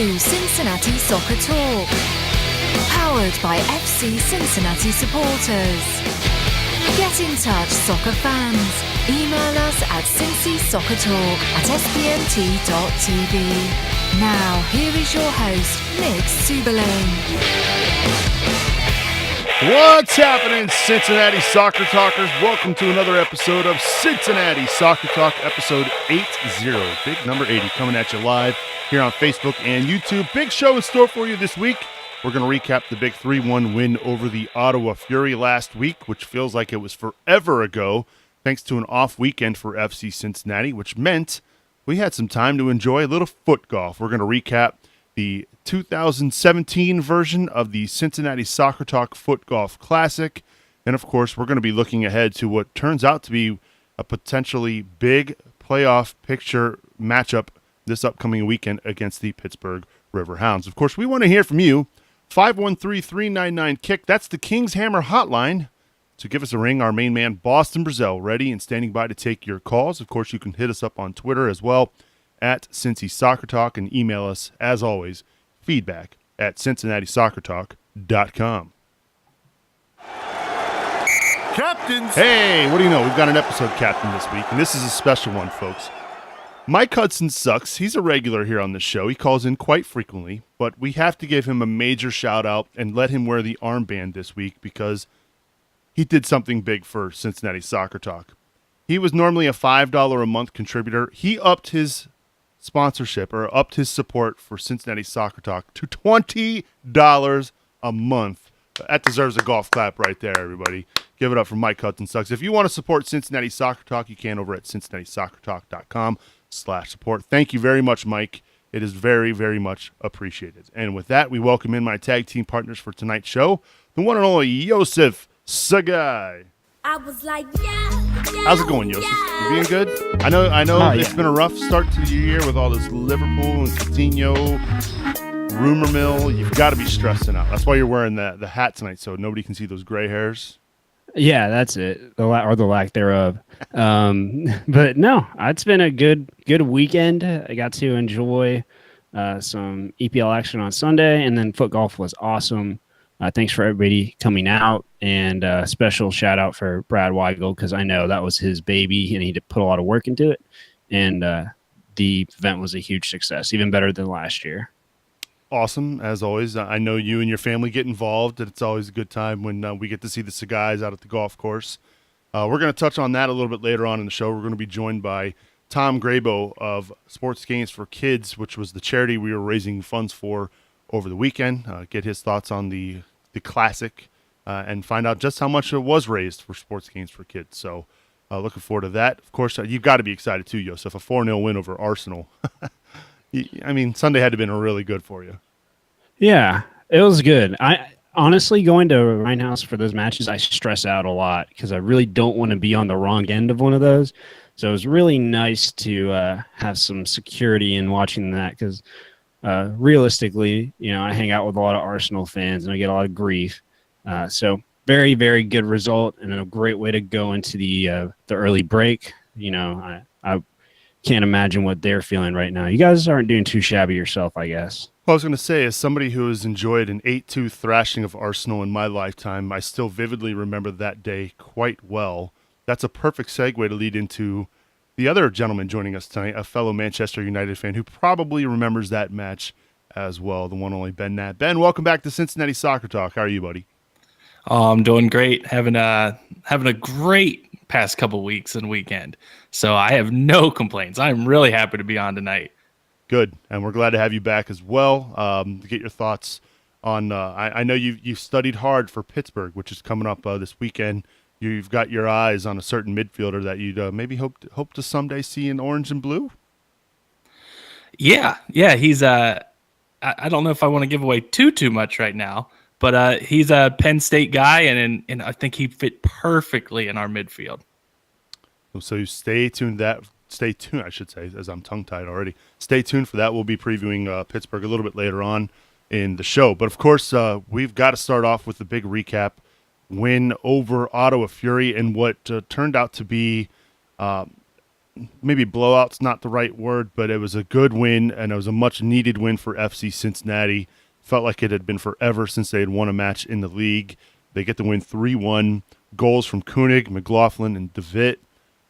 to Cincinnati Soccer Talk, powered by FC Cincinnati supporters. Get in touch, soccer fans. Email us at cincysoccertalk@spmt.tv. Now, here is your host, Nick Suberlin. What's happening, Cincinnati Soccer Talkers? Welcome to another episode of Cincinnati Soccer Talk, episode 80. Big number 80 coming at you live here on Facebook and YouTube. Big show in store for you this week. We're going to recap the big 3-1 win over the Ottawa Fury last week, which feels like it was forever ago, thanks to an off weekend for FC Cincinnati, which meant we had some time to enjoy a little foot golf. We're going to recap the 2017 version of the Cincinnati Soccer Talk FootGolf Classic. And, of course, we're going to be looking ahead to what turns out to be a potentially big playoff picture matchup this upcoming weekend against the Pittsburgh River Hounds. Of course, we want to hear from you. 513-399-KICK. That's the King's Hammer hotline. So give us a ring. Our main man, Boston Brazil, ready and standing by to take your calls. Of course, you can hit us up on Twitter as well at Cincy Soccer Talk and email us, as always, feedback at CincinnatiSoccerTalk.com. Captains! Hey, what do you know? We've got an episode captain this week, and this is a special one, folks. Mike Hudson sucks. He's a regular here on the show. He calls in quite frequently, but we have to give him a major shout-out and let him wear the armband this week because he did something big for Cincinnati Soccer Talk. He was normally a $5 a month contributor. He upped his sponsorship or upped his support for Cincinnati Soccer Talk to $20 a month. That deserves a golf clap right there, everybody. Give it up for Mike Hudson Sucks. If you want to support Cincinnati Soccer Talk, you can over at CincinnatiSoccerTalk.com/support. Thank you very much, Mike. It is very, very much appreciated. And with that, we welcome in my tag team partners for tonight's show, the one and only Yosef Sagai. I was like, how's it going, Yosef? You being good? I know. It's been a rough start to the year with all this Liverpool and Coutinho rumor mill. You've got to be stressing out. That's why you're wearing the hat tonight, so nobody can see those gray hairs. Yeah, that's it, or the lack thereof. But no, it's been a good weekend. I got to enjoy some EPL action on Sunday, and then foot golf was awesome. Thanks for everybody coming out, and special shout out for Brad Weigel because I know that was his baby, and he put a lot of work into it. And the event was a huge success, even better than last year. Awesome, as always. I know you and your family get involved, and it's always a good time when we get to see the Sagais out at the golf course. We're going to touch on that a little bit later on in the show. We're going to be joined by Tom Grabo of Sports Games for Kids, which was the charity we were raising funds for over the weekend. Get his thoughts on the Classic and find out just how much it was raised for Sports Games for Kids. So looking forward to that. Of course, you've got to be excited too, Yosef. A 4-0 win over Arsenal. I mean, Sunday had to have been really good for you. Yeah, it was good. I honestly, going to Rhinehouse for those matches, I stress out a lot because I really don't want to be on the wrong end of one of those. So it was really nice to have some security in watching that because realistically, I hang out with a lot of Arsenal fans and I get a lot of grief. So very, very good result and a great way to go into the early break. I can't imagine what they're feeling right now. You guys aren't doing too shabby yourself, I guess. Well, I was going to say, as somebody who has enjoyed an 8-2 thrashing of Arsenal in my lifetime, I still vividly remember that day quite well. That's a perfect segue to lead into the other gentleman joining us tonight, a fellow Manchester United fan who probably remembers that match as well, the one and only Ben Nat. Ben, welcome back to Cincinnati Soccer Talk. How are you, buddy? Oh, I'm doing great. Having a great past couple weeks and weekend. So I have no complaints. I'm really happy to be on tonight. Good, and we're glad to have you back as well to get your thoughts on I know you've studied hard for Pittsburgh, which is coming up this weekend. You've got your eyes on a certain midfielder that you'd maybe hope to someday see in orange and blue. Yeah, he's I don't know if I want to give away too much right now, but he's a Penn State guy, and I think he fit perfectly in our midfield. So you stay tuned, I should say, as I'm tongue-tied already. Stay tuned for that. We'll be previewing Pittsburgh a little bit later on in the show. But, of course, we've got to start off with the big recap win over Ottawa Fury and what turned out to be maybe blowout's not the right word, but it was a good win, and it was a much-needed win for FC Cincinnati. Felt like it had been forever since they had won a match in the league. They get the win 3-1. Goals from Koenig, McLaughlin, and DeVitt.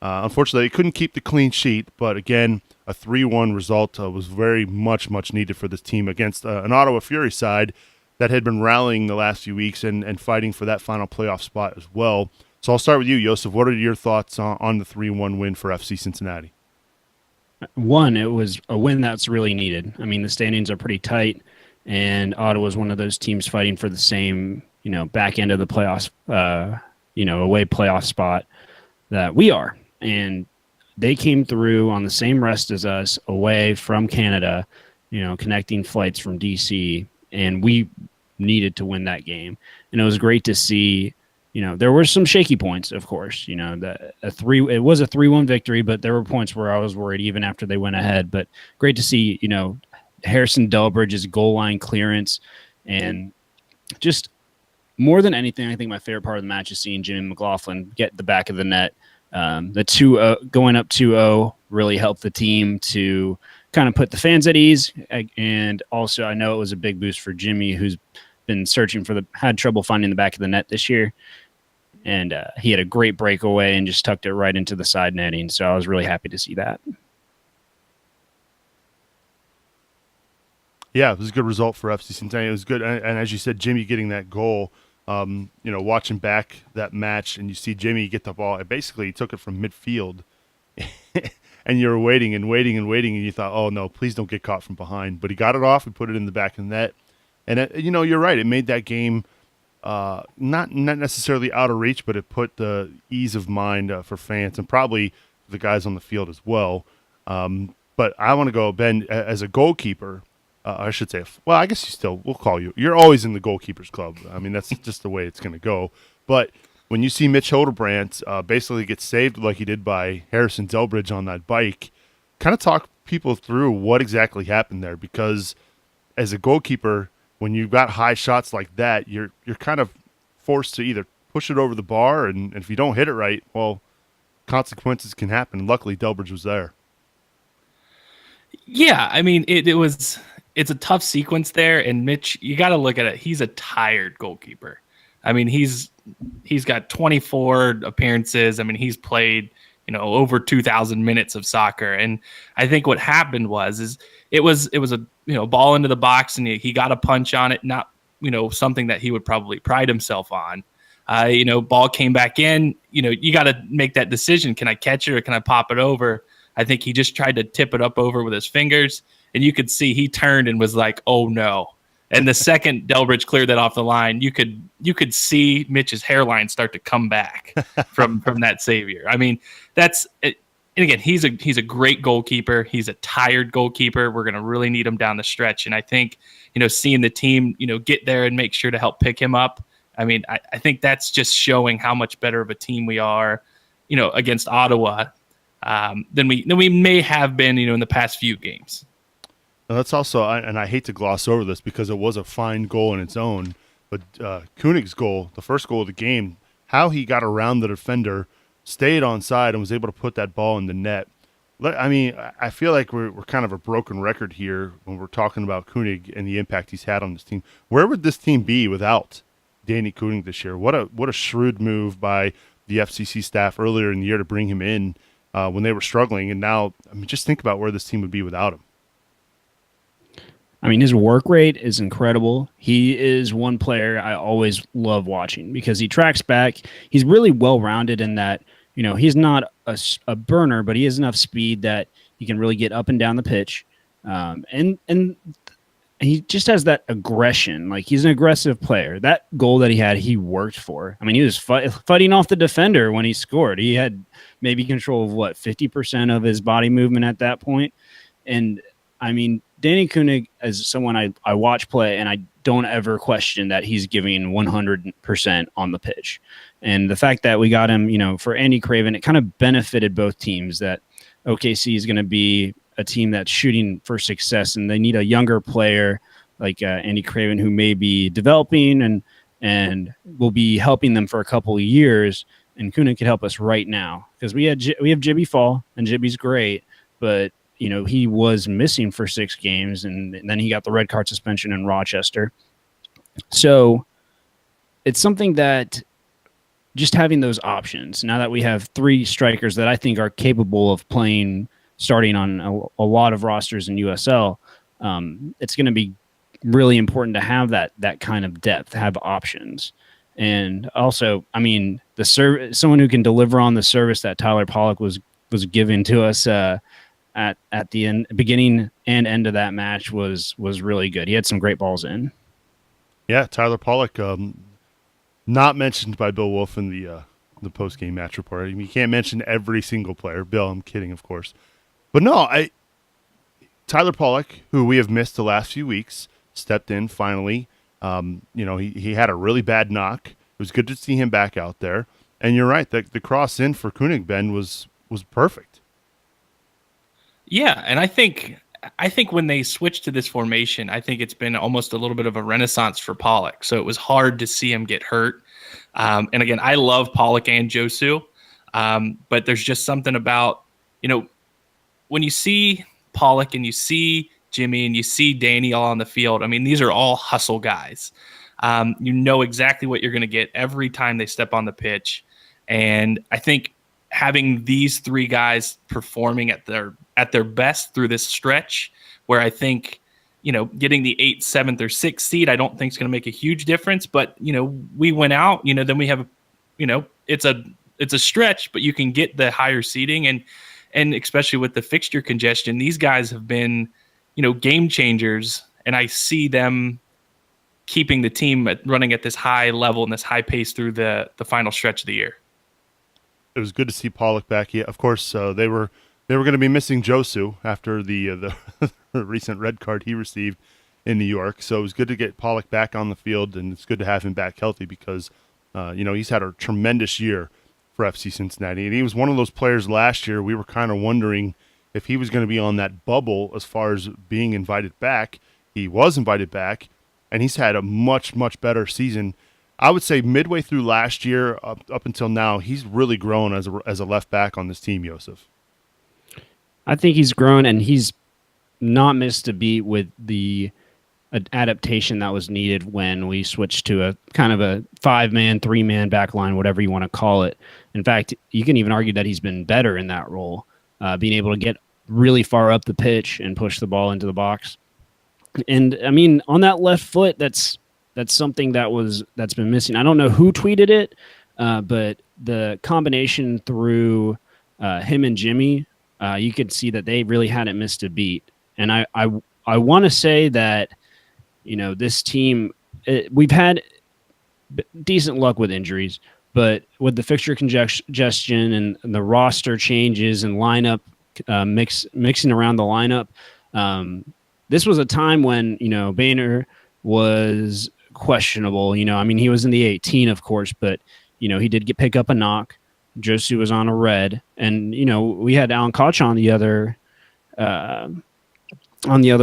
Unfortunately, they couldn't keep the clean sheet, but again, a 3-1 result was very much needed for this team against an Ottawa Fury side that had been rallying the last few weeks and fighting for that final playoff spot as well. So I'll start with you, Joseph. What are your thoughts on the 3-1 win for FC Cincinnati? One, it was a win that's really needed. I mean, the standings are pretty tight, and Ottawa's one of those teams fighting for the same, back end of the playoffs, away playoff spot that we are. And they came through on the same rest as us, away from Canada, connecting flights from DC, and we needed to win that game. And it was great to see. There were some shaky points, of course. It was a 3-1 victory, but there were points where I was worried even after they went ahead. But great to see, Harrison Delbridge's goal line clearance, and just more than anything, I think my favorite part of the match is seeing Jimmy McLaughlin get the back of the net. The 2-0 going up 2-0 really helped the team to kind of put the fans at ease, and also I know it was a big boost for Jimmy, who's been searching had trouble finding the back of the net this year. And he had a great breakaway and just tucked it right into the side netting. So I was really happy to see that. Yeah, it was a good result for FC Cincinnati. It was good. And as you said, Jimmy getting that goal, watching back that match and you see Jimmy get the ball. Basically, he took it from midfield and you were waiting and you thought, oh, no, please don't get caught from behind. But he got it off and put it in the back of the net. And, you're right. It made that game not necessarily out of reach, but it put the ease of mind for fans and probably the guys on the field as well. But I want to go, Ben, as a goalkeeper, I should say, well, I guess we'll call you. You're always in the goalkeepers club. I mean, that's just the way it's going to go. But when you see Mitch Hildebrandt basically get saved like he did by Harrison Delbridge on that bike, kind of talk people through what exactly happened there, because as a goalkeeper, when you've got high shots like that, you're kind of forced to either push it over the bar, and if you don't hit it right, well, consequences can happen. Luckily, Delbridge was there. Yeah, I mean, it's a tough sequence there, and Mitch, you got to look at it. He's a tired goalkeeper. I mean, he's got 24 appearances. I mean, he's played over 2,000 minutes of soccer, and I think what happened was it was a ball into the box, and he got a punch on it, not something that he would probably pride himself on. Ball came back in. You got to make that decision. Can I catch it or can I pop it over? I think he just tried to tip it up over with his fingers, and you could see he turned and was like, "Oh no!" And the second Delbridge cleared that off the line, you could see Mitch's hairline start to come back from that savior. I mean, that's it. And again, he's a great goalkeeper. He's a tired goalkeeper. We're going to really need him down the stretch. And I think, seeing the team, get there and make sure to help pick him up. I mean, I think that's just showing how much better of a team we are, against Ottawa than we may have been, in the past few games. Now that's also, and I hate to gloss over this because it was a fine goal in its own, but Koenig's goal, the first goal of the game, how he got around the defender, stayed onside, and was able to put that ball in the net. I mean, I feel like we're kind of a broken record here when we're talking about Koenig and the impact he's had on this team. Where would this team be without Danny Koenig this year? What a shrewd move by the FCC staff earlier in the year to bring him in when they were struggling. And now, I mean, just think about where this team would be without him. I mean, his work rate is incredible. He is one player I always love watching because he tracks back. He's really well-rounded in that, he's not a burner, but he has enough speed that he can really get up and down the pitch. And he just has that aggression. Like, he's an aggressive player. That goal that he had, he worked for. I mean, he was fighting off the defender when he scored. He had maybe control of 50% of his body movement at that point. And I mean, Danny Koenig is someone I watch play, and I don't ever question that he's giving 100% on the pitch. And the fact that we got him, for Andy Craven, it kind of benefited both teams that OKC is going to be a team that's shooting for success, and they need a younger player like Andy Craven who may be developing and will be helping them for a couple of years. and Kuna could help us right now because we have Jibby Fall, and Jibby's great, but he was missing for 6 games, and then he got the red card suspension in Rochester. So it's something that just having those options, now that we have 3 strikers that I think are capable of playing starting on a lot of rosters in USL, it's going to be really important to have that kind of depth, have options. And also, I mean, someone who can deliver on the service that Tyler Pollock was giving to us at the beginning and end of that match was really good. He had some great balls in. Yeah, Tyler Pollock, not mentioned by Bill Wolf in the post-game match report. I mean, you can't mention every single player. Bill, I'm kidding, of course. But no, Tyler Pollock, who we have missed the last few weeks, stepped in finally. He had a really bad knock. It was good to see him back out there. And you're right, the cross in for Koenigsegg was perfect. Yeah, and I think when they switched to this formation, I think it's been almost a little bit of a renaissance for Pollock. So it was hard to see him get hurt. And again, I love Pollock and Josu, but there's just something about, when you see Pollock and you see Jimmy and you see Danny all on the field, I mean, these are all hustle guys. You know exactly what you're going to get every time they step on the pitch. And I think having these 3 guys performing at their best through this stretch, where I think, getting the 8th, 7th, or 6th seed, I don't think is going to make a huge difference. But, we went out, then we have, it's a stretch, but you can get the higher seeding. And especially with the fixture congestion, these guys have been, game changers. And I see them keeping the team running at this high level and this high pace through the final stretch of the year. It was good to see Pollock back. Yeah, of course, they were going to be missing Josu after the recent red card he received in New York. So it was good to get Pollock back on the field, and it's good to have him back healthy because he's had a tremendous year for FC Cincinnati, and he was one of those players last year. We were kind of wondering if he was going to be on that bubble as far as being invited back. He was invited back, and he's had a much, much better season. I would say midway through last year up until now, he's really grown as a left back on this team, Joseph. I think he's grown, and he's not missed a beat with the adaptation that was needed when we switched to a kind of a 5-man, 3-man back line, whatever you want to call it. In fact, you can even argue that he's been better in that role, being able to get really far up the pitch and push the ball into the box. And I mean, on that left foot, that's something that's been missing. I don't know who tweeted it, but the combination through him and Jimmy, you could see that they really hadn't missed a beat. And I want to say that, this team, we've had decent luck with injuries, but with the fixture congestion and the roster changes and lineup mixing around the lineup, this was a time when, Boehner was questionable. I mean, he was in the 18, of course, but, he did pick up a knock. Josu was on a red, and, we had Alan Koch on the other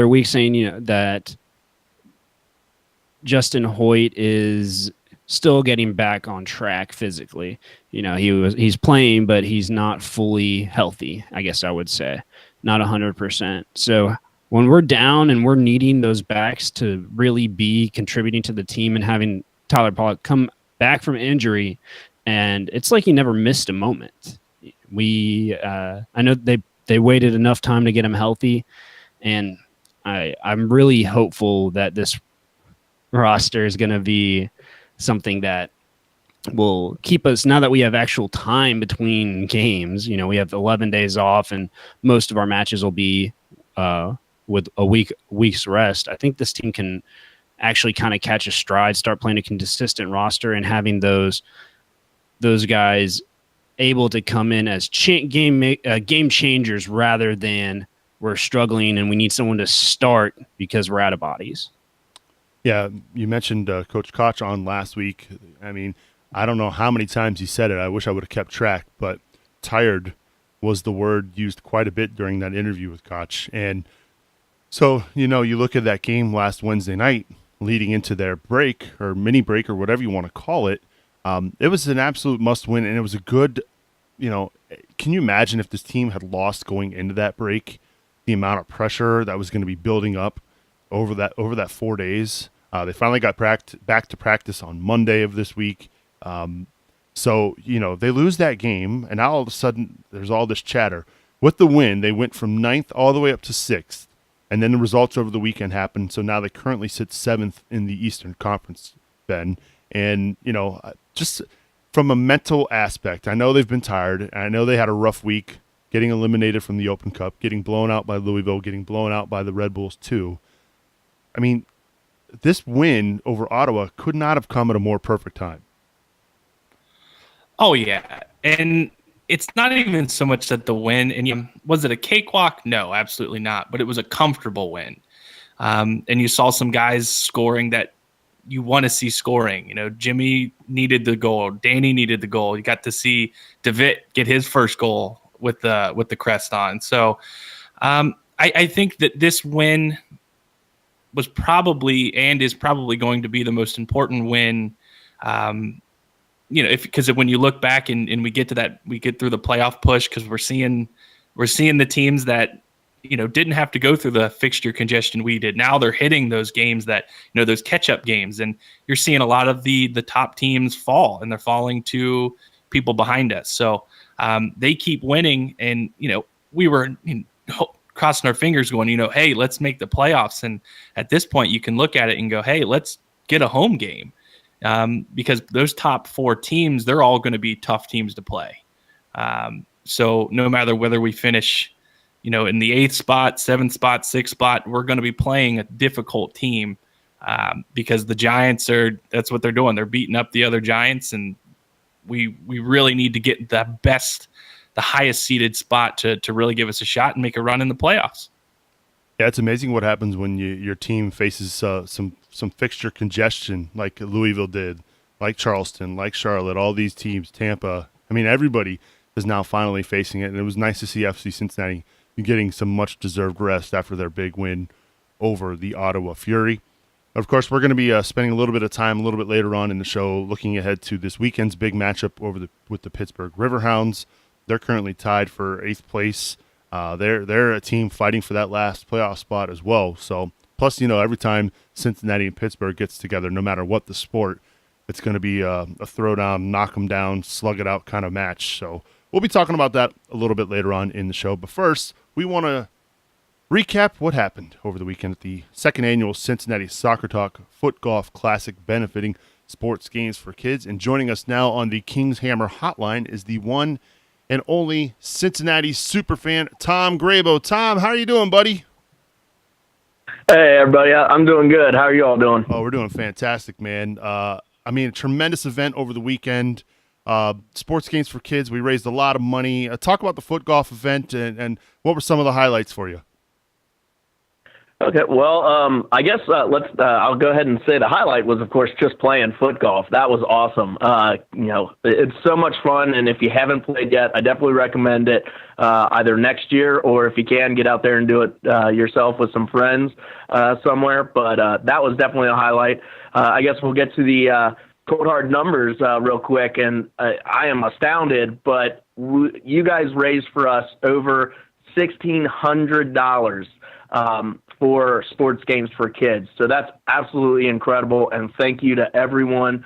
week saying, that Justin Hoyt is still getting back on track physically. He's playing, but he's not fully healthy, I guess I would say, not 100%. So when we're down and we're needing those backs to really be contributing to the team and having Tyler Pollock come back from injury, and it's like he never missed a moment. I know they waited enough time to get him healthy, and I'm really hopeful that this roster is going to be something that will keep us, now that we have actual time between games. We have 11 days off, and most of our matches will be with a week's rest. I think this team can actually kind of catch a stride, start playing a consistent roster, and having those guys able to come in as game changers rather than we're struggling and we need someone to start because we're out of bodies. Yeah, you mentioned Coach Koch on last week. I mean, I don't know how many times he said it. I wish I would have kept track, but tired was the word used quite a bit during that interview with Koch. And so, you look at that game last Wednesday night leading into their break or mini break or whatever you want to call it. It was an absolute must-win, and it was a good. Can you imagine if this team had lost going into that break? The amount of pressure that was going to be building up over that 4 days. They finally got back to practice on Monday of this week. So they lose that game, and now all of a sudden there's all this chatter. With the win, they went from 9th all the way up to 6th, and then the results over the weekend happened. So now they currently sit 7th in the Eastern Conference, Ben. And just from a mental aspect, I know they've been tired, and I know they had a rough week, getting eliminated from the Open Cup, getting blown out by Louisville, getting blown out by the Red Bulls too. I mean, this win over Ottawa could not have come at a more perfect time. Oh, yeah. And it's not even so much that the win, and was it a cakewalk? No, absolutely not. But it was a comfortable win. And you saw some guys scoring that you want to see scoring. Jimmy needed the goal. Danny needed the goal. You got to see DeVitt get his first goal with the crest on. So I think that this win was probably and is probably going to be the most important win. Because when you look back and we get to that, we get through the playoff push, because we're seeing the teams that didn't have to go through the fixture congestion we did. Now they're hitting those games that those catch-up games, and you're seeing a lot of the top teams fall, and they're falling to people behind us. So they keep winning, and we were crossing our fingers going, hey, let's make the playoffs. And at this point you can look at it and go, hey, let's get a home game, because those top 4 teams, they're all going to be tough teams to play. So no matter whether we finish in the 8th spot, 7th spot, 6th spot, we're going to be playing a difficult team, because the Giants that's what they're doing. They're beating up the other Giants, and we really need to get the highest seeded spot to really give us a shot and make a run in the playoffs. Yeah, it's amazing what happens when your team faces some fixture congestion like Louisville did, like Charleston, like Charlotte, all these teams, Tampa. I mean, everybody is now finally facing it, and it was nice to see FC Cincinnati getting some much-deserved rest after their big win over the Ottawa Fury. Of course, we're going to be spending a little bit of time a little bit later on in the show looking ahead to this weekend's big matchup with the Pittsburgh Riverhounds. They're currently tied for 8th place. They're a team fighting for that last playoff spot as well. So, plus, every time Cincinnati and Pittsburgh gets together, no matter what the sport, it's going to be a throwdown, knock them down, slug it out kind of match. So we'll be talking about that a little bit later on in the show. But first, we want to recap what happened over the weekend at the 2nd annual Cincinnati Soccer Talk FootGolf Classic, benefiting sports games for kids. And joining us now on the King's Hammer hotline is the one and only Cincinnati superfan, Tom Grabo. Tom, how are you doing, buddy? Hey, everybody. I'm doing good. How are you all doing? Oh, we're doing fantastic, man. A tremendous event over the weekend. Sports games for kids. We raised a lot of money. Talk about the foot golf event and what were some of the highlights for you? Okay, well, I guess I'll go ahead and say the highlight was, of course, just playing foot golf. That was awesome. It's so much fun, and if you haven't played yet, I definitely recommend it, either next year or if you can, get out there and do it yourself with some friends somewhere. But that was definitely a highlight. I guess we'll get to the cold hard numbers real quick, and I am astounded, but you guys raised for us over $1,600 for sports games for kids. So that's absolutely incredible, and thank you to everyone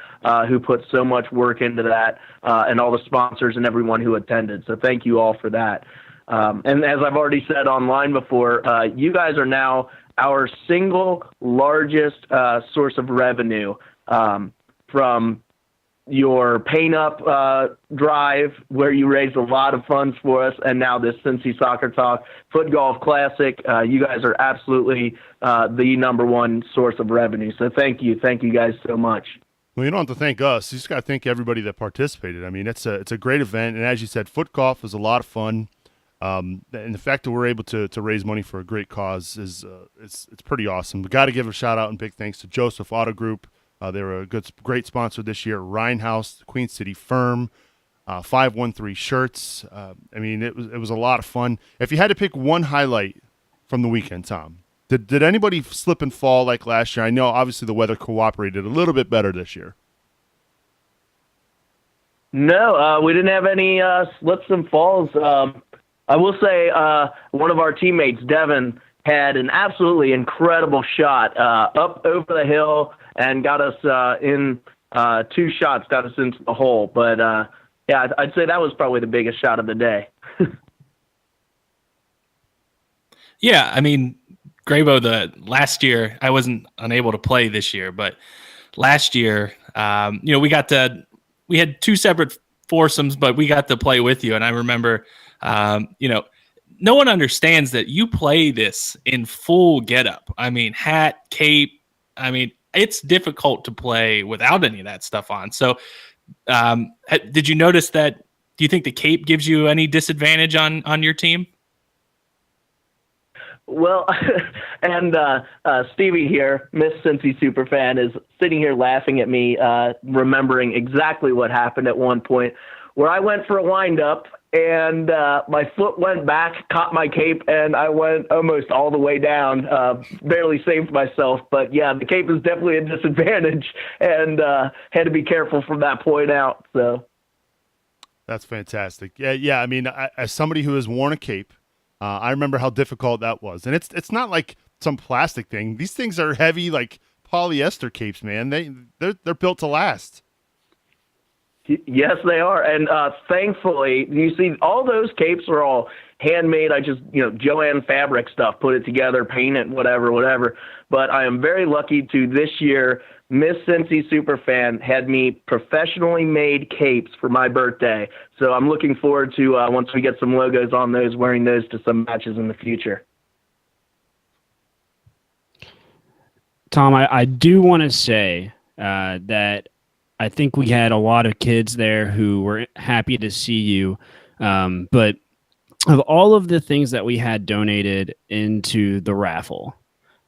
who put so much work into that, and all the sponsors and everyone who attended. So thank you all for that. And as I've already said online before, you guys are now our single largest source of revenue from your Paint Up drive, where you raised a lot of funds for us, and now this Cincy Soccer Talk FootGolf Classic. You guys are absolutely the number one source of revenue. So thank you guys so much. Well, you don't have to thank us. You just got to thank everybody that participated. I mean, it's a great event, and as you said, foot golf is a lot of fun. And the fact that we're able to raise money for a great cause is it's pretty awesome. We got to give a shout out and big thanks to Joseph Auto Group. They were a great sponsor this year. Rhinehouse, Queen City Firm, 513 Shirts. It was a lot of fun. If you had to pick one highlight from the weekend, Tom, did anybody slip and fall like last year? I know obviously the weather cooperated a little bit better this year. No, we didn't have any slips and falls. I will say one of our teammates, Devin, had an absolutely incredible shot up over the hill and got us in 2 shots, got us into the hole. But, yeah, I'd say that was probably the biggest shot of the day. Yeah, I mean, Grabo, the last year, I wasn't unable to play this year, but last year, we had 2 separate foursomes, but we got to play with you. And I remember, no one understands that you play this in full getup. I mean, hat, cape. I mean, it's difficult to play without any of that stuff on. So, did you notice that? Do you think the cape gives you any disadvantage on your team? Well, and Stevie here, Miss Cincy superfan, is sitting here laughing at me, remembering exactly what happened at one point where I went for a wind-up and my foot went back, caught my cape, and I went almost all the way down, barely saved myself. But, yeah, the cape is definitely a disadvantage and had to be careful from that point out. So That's fantastic. Yeah. I mean, as somebody who has worn a cape, I remember how difficult that was. And it's not like some plastic thing. These things are heavy, like polyester capes, man. They're built to last. Yes, they are. And thankfully, you see, all those capes are all handmade. I just, Joanne fabric stuff, put it together, paint it, whatever. But I am very lucky to this year, Miss Cincy Superfan had me professionally made capes for my birthday. So I'm looking forward to, once we get some logos on those, wearing those to some matches in the future. Tom, I do want to say that I think we had a lot of kids there who were happy to see you. But of all of the things that we had donated into the raffle,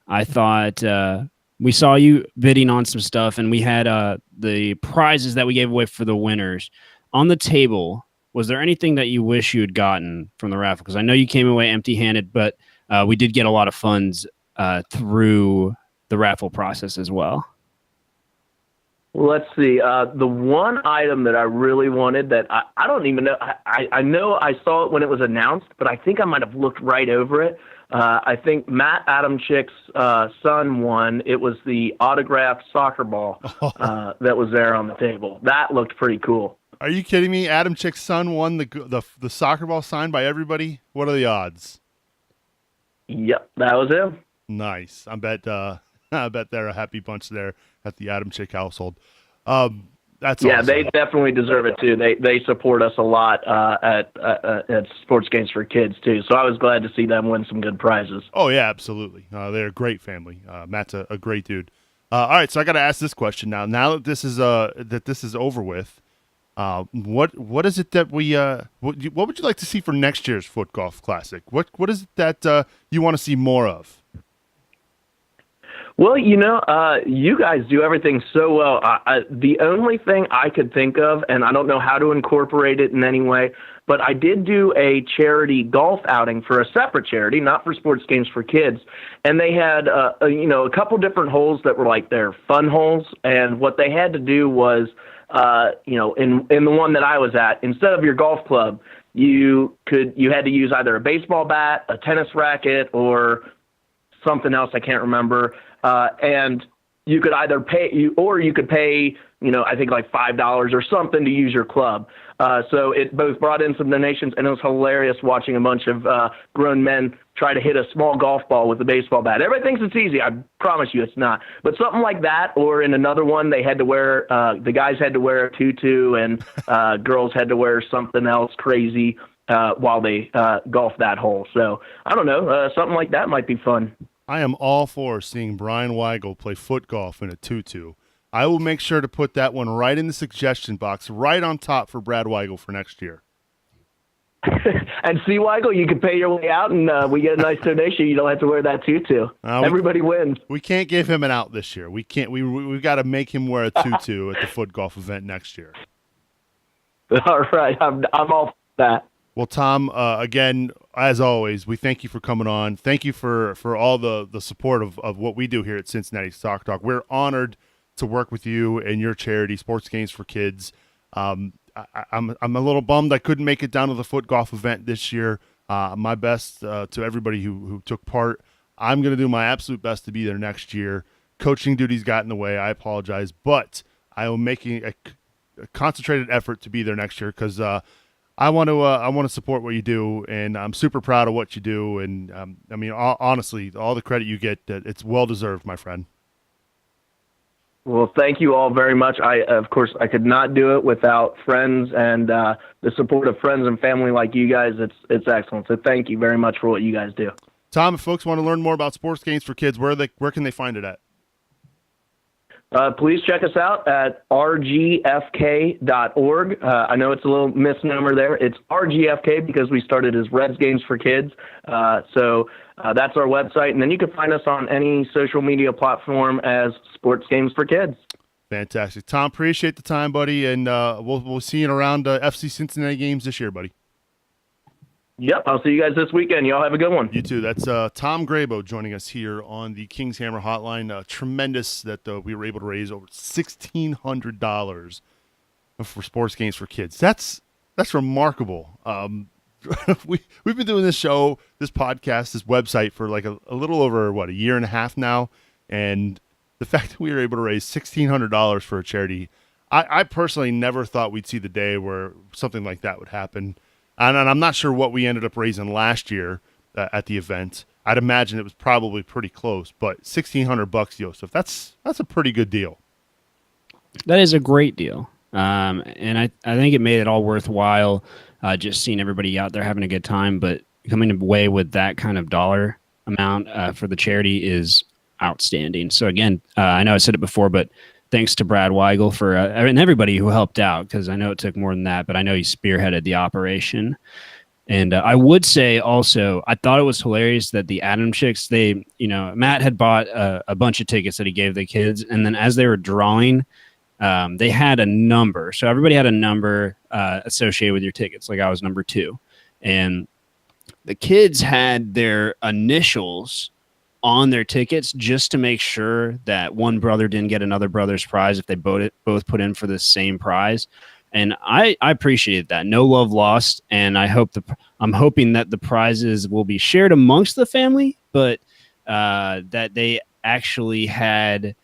I thought we saw you bidding on some stuff, and we had the prizes that we gave away for the winners. On the table, was there anything that you wish you had gotten from the raffle? Because I know you came away empty-handed, but we did get a lot of funds through the raffle process as well. Let's see. The one item that I really wanted that I don't even know. I know I saw it when it was announced, but I think I might have looked right over it. I think Matt Adamchick's son won. It was the autographed soccer ball that was there on the table. That looked pretty cool. Are you kidding me? Adamchick's son won the soccer ball signed by everybody? What are the odds? Yep, that was him. Nice. I bet they're a happy bunch there at the Adamchick household. That's yeah, awesome. They definitely deserve it too. They support us a lot at Sports Games for Kids too. So I was glad to see them win some good prizes. Oh yeah, absolutely. They're a great family. Matt's a great dude. All right, so I got to ask this question now. Now that this is over with, what is it that we what would you like to see for next year's FootGolf Classic? What is it that you want to see more of? Well, you guys do everything so well. The only thing I could think of, and I don't know how to incorporate it in any way, but I did do a charity golf outing for a separate charity, not for Sports Games for Kids. And they had, a couple different holes that were like their fun holes. And what they had to do was, in the one that I was at, instead of your golf club, you had to use either a baseball bat, a tennis racket, or something else I can't remember. And you could either pay you could pay, I think like $5 or something to use your club. So it both brought in some donations, and it was hilarious watching a bunch of grown men try to hit a small golf ball with a baseball bat. Everybody thinks it's easy. I promise you it's not. But something like that, or in another one, they had to wear, the guys had to wear a tutu, and girls had to wear something else crazy while they golf that hole. So I don't know, something like that might be fun. I am all for seeing Brian Weigel play foot golf in a tutu. I will make sure to put that one right in the suggestion box, right on top for Brad Weigel for next year. And see, Weigel, you can pay your way out, and we get a nice donation. You don't have to wear that tutu. Everybody wins. We can't give him an out this year. We can't. We've got to make him wear a tutu at the foot golf event next year. All right, I'm all for that. Well, Tom, again, as always, we thank you for coming on. Thank you for all the support of what we do here at Cincinnati Soccer Talk. We're honored to work with you and your charity, Sports Games for Kids. I'm a little bummed I couldn't make it down to the foot golf event this year. My best to everybody who took part. I'm going to do my absolute best to be there next year. Coaching duties got in the way. I apologize, but I am making a concentrated effort to be there next year because I want to support what you do, and I'm super proud of what you do. And I mean, honestly, all the credit you get, it's well deserved, my friend. Well, thank you all very much. Of course, I could not do it without friends and the support of friends and family like you guys. It's excellent. So thank you very much for what you guys do. Tom, if folks want to learn more about sports games for kids, where can they find it at? Please check us out at rgfk.org. I know it's a little misnomer there. It's RGFK because we started as Reds Games for Kids. So that's our website. And then you can find us on any social media platform as Sports Games for Kids. Fantastic. Tom, appreciate the time, buddy. And we'll see you around FC Cincinnati games this year, buddy. Yep, I'll see you guys this weekend. Y'all have a good one. You too. That's Tom Grabo joining us here on the King's Hammer Hotline. Tremendous that we were able to raise over $1,600 for sports games for kids. That's remarkable. We've been doing this show, this podcast, this website for like a little over, a year and a half now. And the fact that we were able to raise $1,600 for a charity, I personally never thought we'd see the day where something like that would happen. And I'm not sure what we ended up raising last year at the event. I'd imagine it was probably pretty close, but $1,600, Joseph, that's a pretty good deal. That is a great deal. And I think it made it all worthwhile, just seeing everybody out there having a good time, but coming away with that kind of dollar amount for the charity is outstanding. So again, I know I said it before, but thanks to Brad Weigel for and everybody who helped out, because I know it took more than that, but I know he spearheaded the operation. And I would say also, I thought it was hilarious that the Adam Chicks, Matt had bought a bunch of tickets that he gave the kids, and then as they were drawing, they had a number. So everybody had a number associated with your tickets. Like I was number 2, and the kids had their initials on their tickets just to make sure that one brother didn't get another brother's prize if they both put in for the same prize. And I appreciate that. No love lost. And I'm hoping that the prizes will be shared amongst the family, but that they actually had,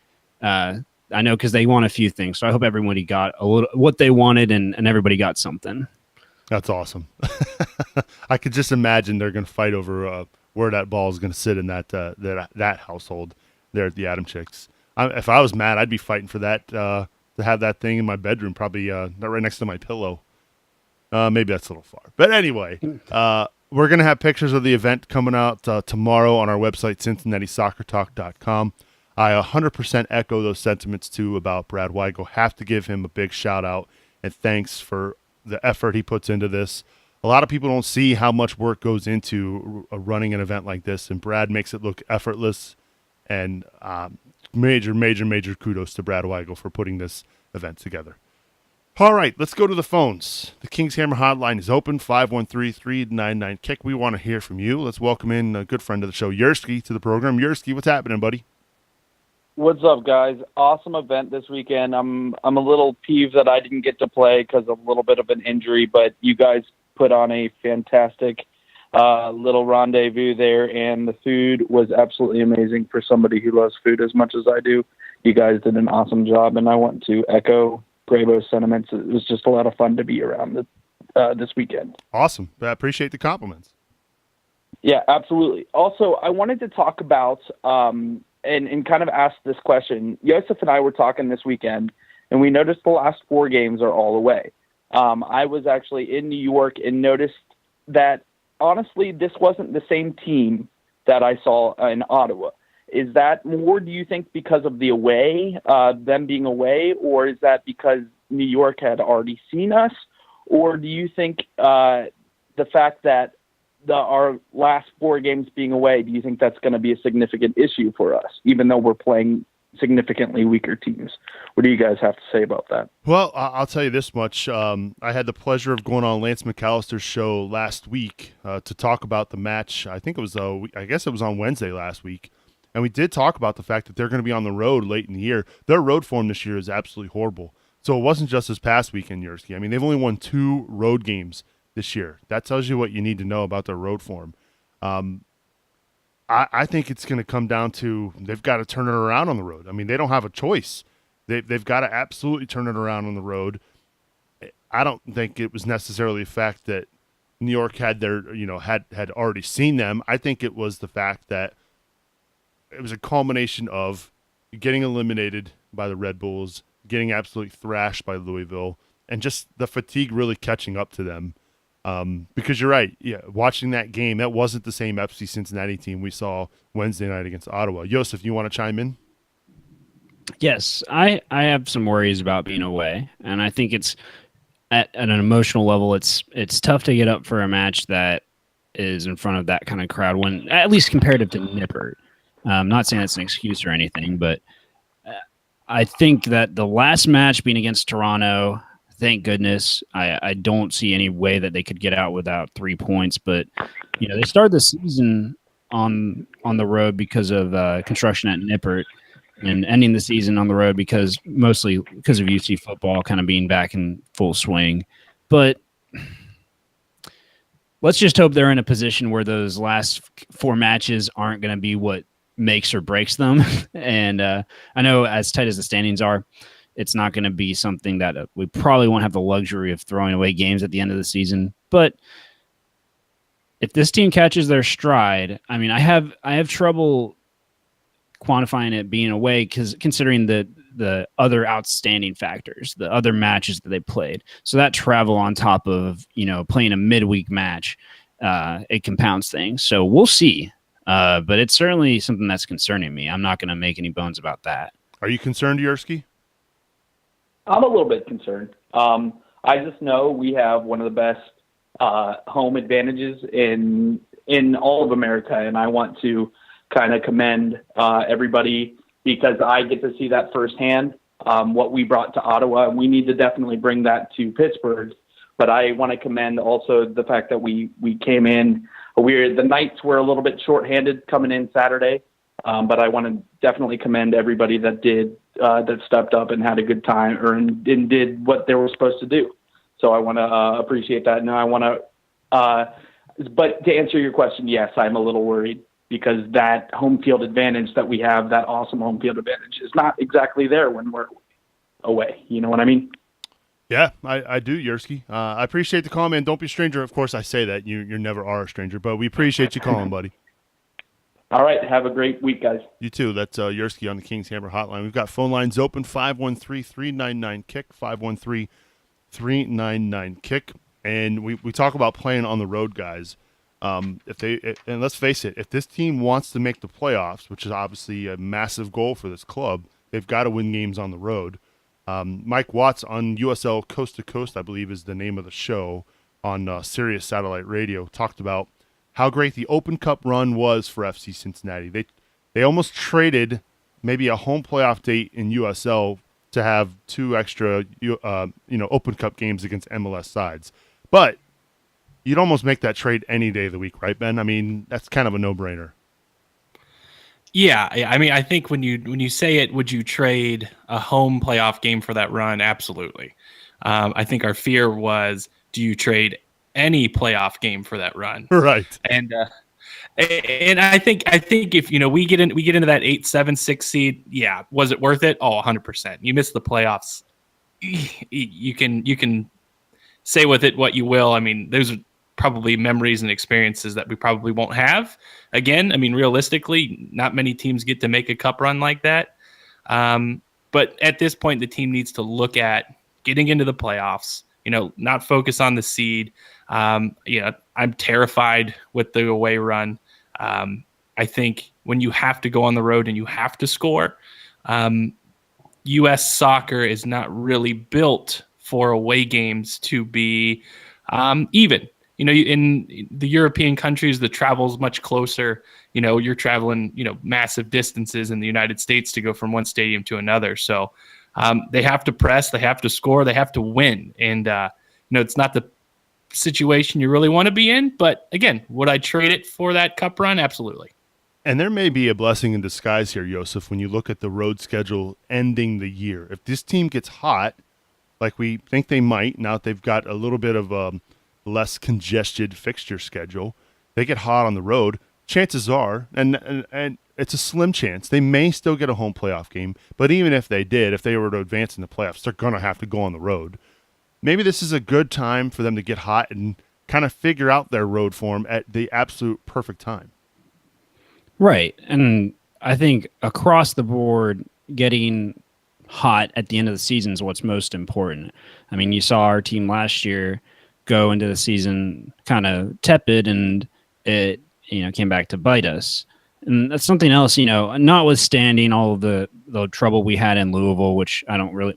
I know, because they want a few things. So I hope everybody got a little what they wanted and everybody got something. That's awesome. I could just imagine they're going to fight over where that ball is going to sit in that household there at the Adam Chicks. If I was Matt, I'd be fighting for that, to have that thing in my bedroom, probably not right next to my pillow. Maybe that's a little far. But anyway, we're going to have pictures of the event coming out tomorrow on our website, CincinnatiSoccerTalk.com. I 100% echo those sentiments, too, about Brad Weigel. Have to give him a big shout-out and thanks for the effort he puts into this. A lot of people don't see how much work goes into running an event like this, and Brad makes it look effortless. And major kudos to Brad Weigel for putting this event together. All right, let's go to the phones. The King's Hammer hotline is open, 513-399-KICK. We want to hear from you. Let's welcome in a good friend of the show, Yersky, to the program. Yersky, what's happening, buddy? What's up, guys? Awesome event this weekend. I'm a little peeved that I didn't get to play because of a little bit of an injury, but you guys put on a fantastic little rendezvous there, and the food was absolutely amazing for somebody who loves food as much as I do. You guys did an awesome job, and I want to echo Grabo's sentiments. It was just a lot of fun to be around this weekend. Awesome. I appreciate the compliments. Yeah, absolutely. Also, I wanted to talk about and kind of ask this question. Joseph and I were talking this weekend, and we noticed the last 4 games are all away. I was actually in New York and noticed that, honestly, this wasn't the same team that I saw in Ottawa. Is that more, do you think, because of the away, them being away, or is that because New York had already seen us? Or do you think the fact that our last 4 games being away, do you think that's going to be a significant issue for us, even though we're playing significantly weaker teams? What do you guys have to say about that? Well, I'll tell you this much. I had the pleasure of going on Lance McAllister's show last week to talk about the match. I think it was, I guess it was on Wednesday last week. And we did talk about the fact that they're going to be on the road late in the year. Their road form this year is absolutely horrible. So it wasn't just this past weekend, Yursky. I mean, they've only won 2 road games this year. That tells you what you need to know about their road form. I think it's going to come down to they've got to turn it around on the road. I mean, they don't have a choice. They've got to absolutely turn it around on the road. I don't think it was necessarily the fact that New York had had already seen them. I think it was the fact that it was a culmination of getting eliminated by the Red Bulls, getting absolutely thrashed by Louisville, and just the fatigue really catching up to them. Because you're right, watching that game, that wasn't the same FC Cincinnati team we saw Wednesday night against Ottawa. Joseph, you want to chime in? Yes, I have some worries about being away, and I think it's at an emotional level, it's tough to get up for a match that is in front of that kind of crowd when, at least comparative to Nippert. I'm not saying it's an excuse or anything, but I think that the last match being against Toronto, thank goodness, I don't see any way that they could get out without 3 points. But they started the season on the road because of construction at Nippert, and ending the season on the road mostly because of UC football kind of being back in full swing. But let's just hope they're in a position where those last 4 matches aren't going to be what makes or breaks them. And I know as tight as the standings are, it's not going to be something that we probably won't have the luxury of throwing away games at the end of the season. But if this team catches their stride, I mean, I have trouble quantifying it being away because considering the other outstanding factors, the other matches that they played. So that travel on top of, playing a midweek match, it compounds things. So we'll see. But it's certainly something that's concerning me. I'm not going to make any bones about that. Are you concerned, Yursky? I'm a little bit concerned. I just know we have one of the best home advantages in all of America, and I want to kind of commend everybody because I get to see that firsthand, what we brought to Ottawa, and we need to definitely bring that to Pittsburgh. But I want to commend also the fact that we came in. The nights were a little bit shorthanded coming in Saturday, but I want to definitely commend everybody that stepped up and had a good time and did what they were supposed to do. So I want to appreciate that. And I want to, but to answer your question, yes, I'm a little worried because that home field advantage that we have, that awesome home field advantage, is not exactly there when we're away. You know what I mean? Yeah, I do, Yursky. I appreciate the call, man. Don't be a stranger. Of course, I say that. You never are a stranger, but we appreciate you calling, buddy. All right. Have a great week, guys. You too. That's Yursky on the Kings Hammer Hotline. We've got phone lines open, 513-399-KICK, 513-399-KICK. And we talk about playing on the road, guys. And let's face it, if this team wants to make the playoffs, which is obviously a massive goal for this club, they've got to win games on the road. Mike Watts on USL Coast to Coast, I believe is the name of the show on Sirius Satellite Radio, talked about how great the Open Cup run was for FC Cincinnati. They almost traded maybe a home playoff date in USL to have 2 extra Open Cup games against MLS sides. But you'd almost make that trade any day of the week, right, Ben? I mean, that's kind of a no-brainer. Yeah, I mean, I think when you say it, would you trade a home playoff game for that run? Absolutely. I think our fear was, do you trade any playoff game for that run? Right. And I think if we get into that 8, 7, 6 seed, yeah, was it worth it? Oh, 100%. You miss the playoffs. You can say with it what you will. I mean, those are probably memories and experiences that we probably won't have again. I mean, realistically, not many teams get to make a cup run like that. But at this point, the team needs to look at getting into the playoffs, not focus on the seed. I'm terrified with the away run. I think when you have to go on the road and you have to score, U.S. soccer is not really built for away games to be even. In the European countries, the travel's much closer. You're traveling, massive distances in the United States to go from one stadium to another. So they have to press, they have to score, they have to win. And, it's not the situation you really want to be in. But again, would I trade it for that cup run? Absolutely. And there may be a blessing in disguise here, Joseph, when you look at the road schedule ending the year. If this team gets hot, like we think they might, now that they've got a little bit of a less congested fixture schedule, they get hot on the road, chances are, and it's a slim chance, they may still get a home playoff game, but even if they did, if they were to advance in the playoffs, they're going to have to go on the road. Maybe this is a good time for them to get hot and kind of figure out their road form at the absolute perfect time. Right. And I think across the board, getting hot at the end of the season is what's most important. I mean, you saw our team last year go into the season kind of tepid, and it, came back to bite us. And that's something else, notwithstanding all of the trouble we had in Louisville, which we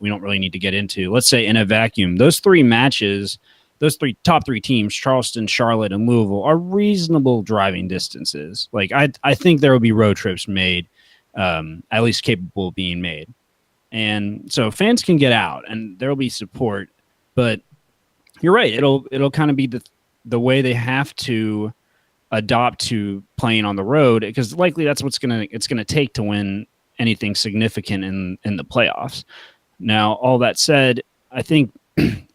don't really need to get into. Let's say in a vacuum, those three matches, those top three teams, Charleston, Charlotte, and Louisville, are reasonable driving distances. Like I think there will be road trips made, at least capable of being made. And so fans can get out and there will be support, but you're right. It'll kind of be the way they have to adopt to playing on the road, because likely that's what's it's gonna take to win anything significant in the playoffs. Now, all that said, I think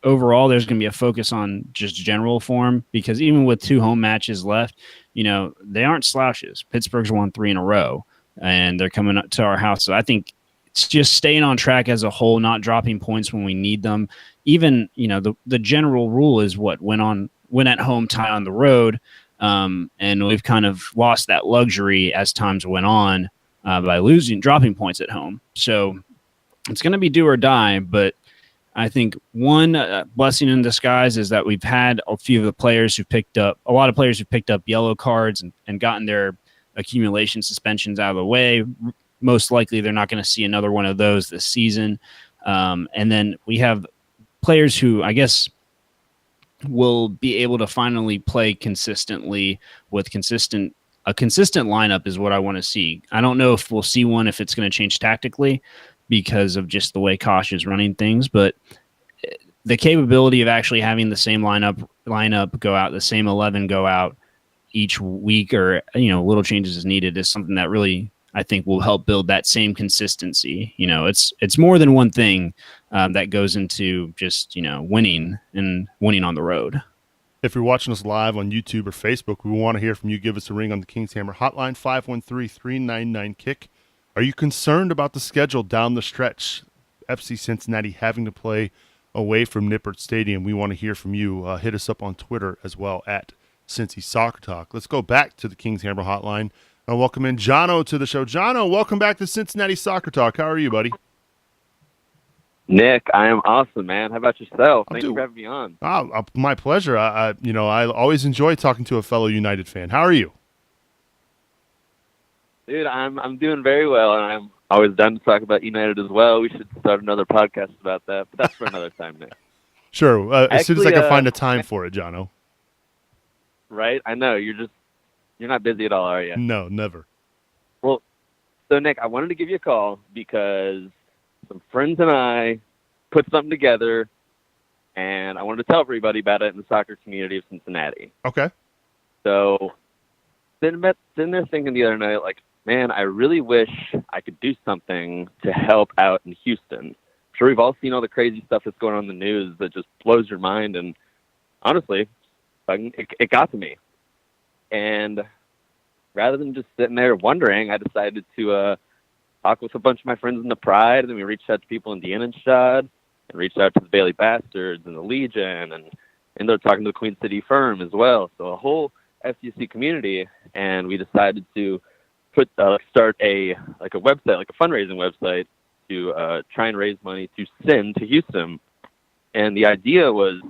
overall there's going to be a focus on just general form, because even with 2 home matches left, they aren't slouches. Pittsburgh's won 3 in a row, and they're coming up to our house. So I think it's just staying on track as a whole, not dropping points when we need them. Even, the general rule is win at home, tie on the road. And we've kind of lost that luxury as times went on by dropping points at home. So it's going to be do or die. But I think one blessing in disguise is that we've had a lot of players who picked up yellow cards and gotten their accumulation suspensions out of the way. Most likely they're not going to see another one of those this season. And then we have players who I guess will be able to finally play consistently with a consistent lineup is what I want to see. I don't know if we'll see one, if it's going to change tactically because of just the way Kosh is running things, but the capability of actually having the same lineup go out, the same 11 go out each week, or, little changes as needed, is something that really, I think, will help build that same consistency. It's more than one thing that goes into just, winning on the road. If you're watching us live on YouTube or Facebook, we want to hear from you. Give us a ring on the King's Hammer hotline, 513-399-KICK. Are you concerned about the schedule down the stretch? FC Cincinnati having to play away from Nippert Stadium. We want to hear from you. Hit us up on Twitter as well at Cincy Soccer Talk. Let's go back to the King's Hammer hotline. I'll welcome in Jono to the show. Jono, welcome back to Cincinnati Soccer Talk. How are you, buddy? Nick, I am awesome, man. How about yourself? Thank you for having me on. My pleasure. I always enjoy talking to a fellow United fan. How are you? Dude, I'm doing very well, and I'm always down to talk about United as well. We should start another podcast about that, but that's for another time, Nick. Sure. As soon as I can find a time for it, Jono. Right? I know. You're not busy at all, are you? No, never. Well, so, Nick, I wanted to give you a call because some friends and I put something together, and I wanted to tell everybody about it in the soccer community of Cincinnati. Okay. So, sitting there thinking the other night, like, man, I really wish I could do something to help out in Houston. I'm sure we've all seen all the crazy stuff that's going on in the news that just blows your mind, and honestly, it got to me. And rather than just sitting there wondering, I decided to talk with a bunch of my friends in the Pride, and then we reached out to people in the Innenstadt, and reached out to the Bailey Bastards and the Legion, and ended up talking to the Queen City Firm as well. So a whole FCC community, and we decided to start a website, like a fundraising website, to try and raise money to send to Houston. And the idea was,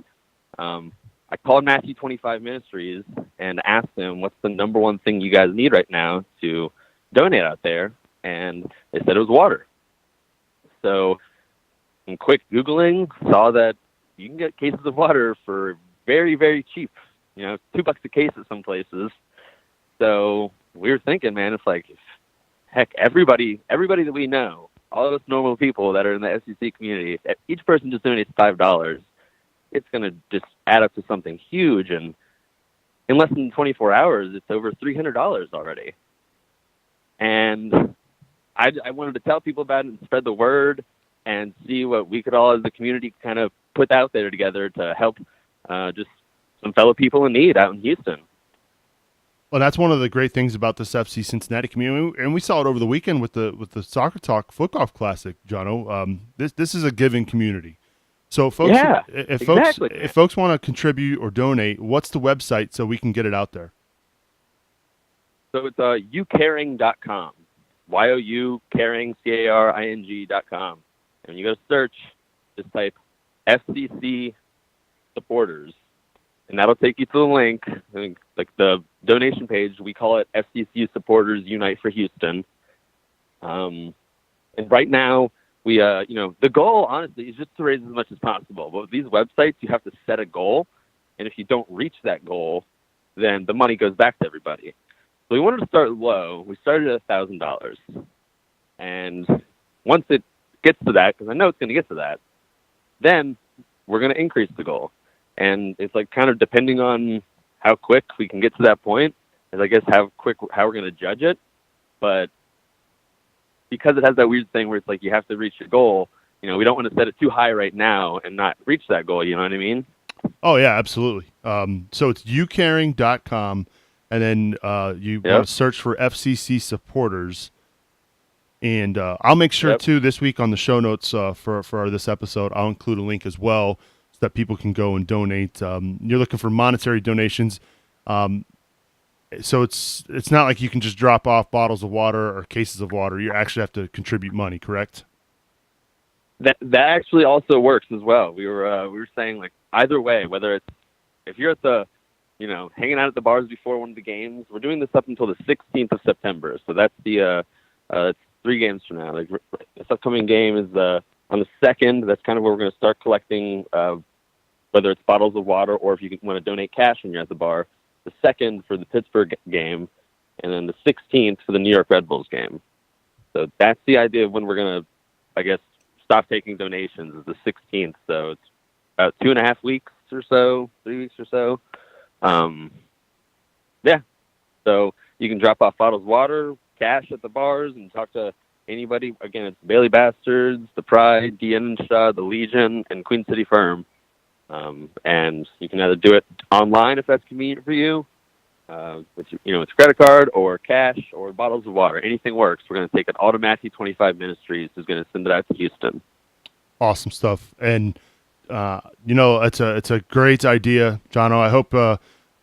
I called Matthew 25 Ministries and asked them, what's the number one thing you guys need right now to donate out there? And they said it was water. So in quick Googling, saw that you can get cases of water for very, very cheap, $2 a case at some places. So we were thinking, man, it's like, heck, everybody that we know, all of us normal people that are in the FCC community, if each person just donates $5, it's going to just add up to something huge. And in less than 24 hours, it's over $300 already. And I wanted to tell people about it and spread the word. and see what we could all as a community kind of put out there together to help just some fellow people in need out in Houston. Well, that's one of the great things about this FC Cincinnati community, and we saw it over the weekend with the Soccer Talk FootGolf Classic, Jono. This is a giving community. So, folks, if folks want to contribute or donate, what's the website so we can get it out there? So it's youcaring.com, YOU caring, CARING.com. And when you go to search, just type FCC supporters, and that'll take you to the link, like the donation page. We call it FCC Supporters Unite for Houston. And right now, we, the goal, honestly, is just to raise as much as possible. But with these websites, you have to set a goal, and if you don't reach that goal, then the money goes back to everybody. So we wanted to start low. We started at $1,000. And once it gets to that, because I know it's going to get to that, then we're going to increase the goal. And it's like kind of depending on how quick we can get to that point, is I guess how we're going to judge it. But because it has that weird thing where it's like you have to reach your goal, we don't want to set it too high right now and not reach that goal. You know what I mean? Oh, yeah, absolutely. So it's youcaring.com, and then you want to search for FCC supporters. And I'll make sure, too, this week on the show notes for this episode, I'll include a link as well so that people can go and donate. You're looking for monetary donations. So it's not like you can just drop off bottles of water or cases of water. You actually have to contribute money, correct? That actually also works as well. We were saying, like, either way, whether it's if you're at the hanging out at the bars before one of the games, we're doing this up until the 16th of September. So that's it's 3 games from now. Like, this upcoming game is on the 2nd. That's kind of where we're going to start collecting, whether it's bottles of water or if you want to donate cash when you're at the bar. The 2nd for the Pittsburgh game, and then the 16th for the New York Red Bulls game. So that's the idea of when we're going to, I guess, stop taking donations is the 16th. So it's about 2.5 weeks or so, 3 weeks or so. So you can drop off bottles of water, cash at the bars, and talk to anybody. Again, it's Bailey Bastards, the Pride, DN and Shaw, the Legion, and Queen City Firm. And you can either do it online if that's convenient for you, with it's credit card or cash or bottles of water. Anything works. We're going to take it all to Matthew 25 Ministries, who's going to send it out to Houston. Awesome stuff. And it's a great idea, Jono. I hope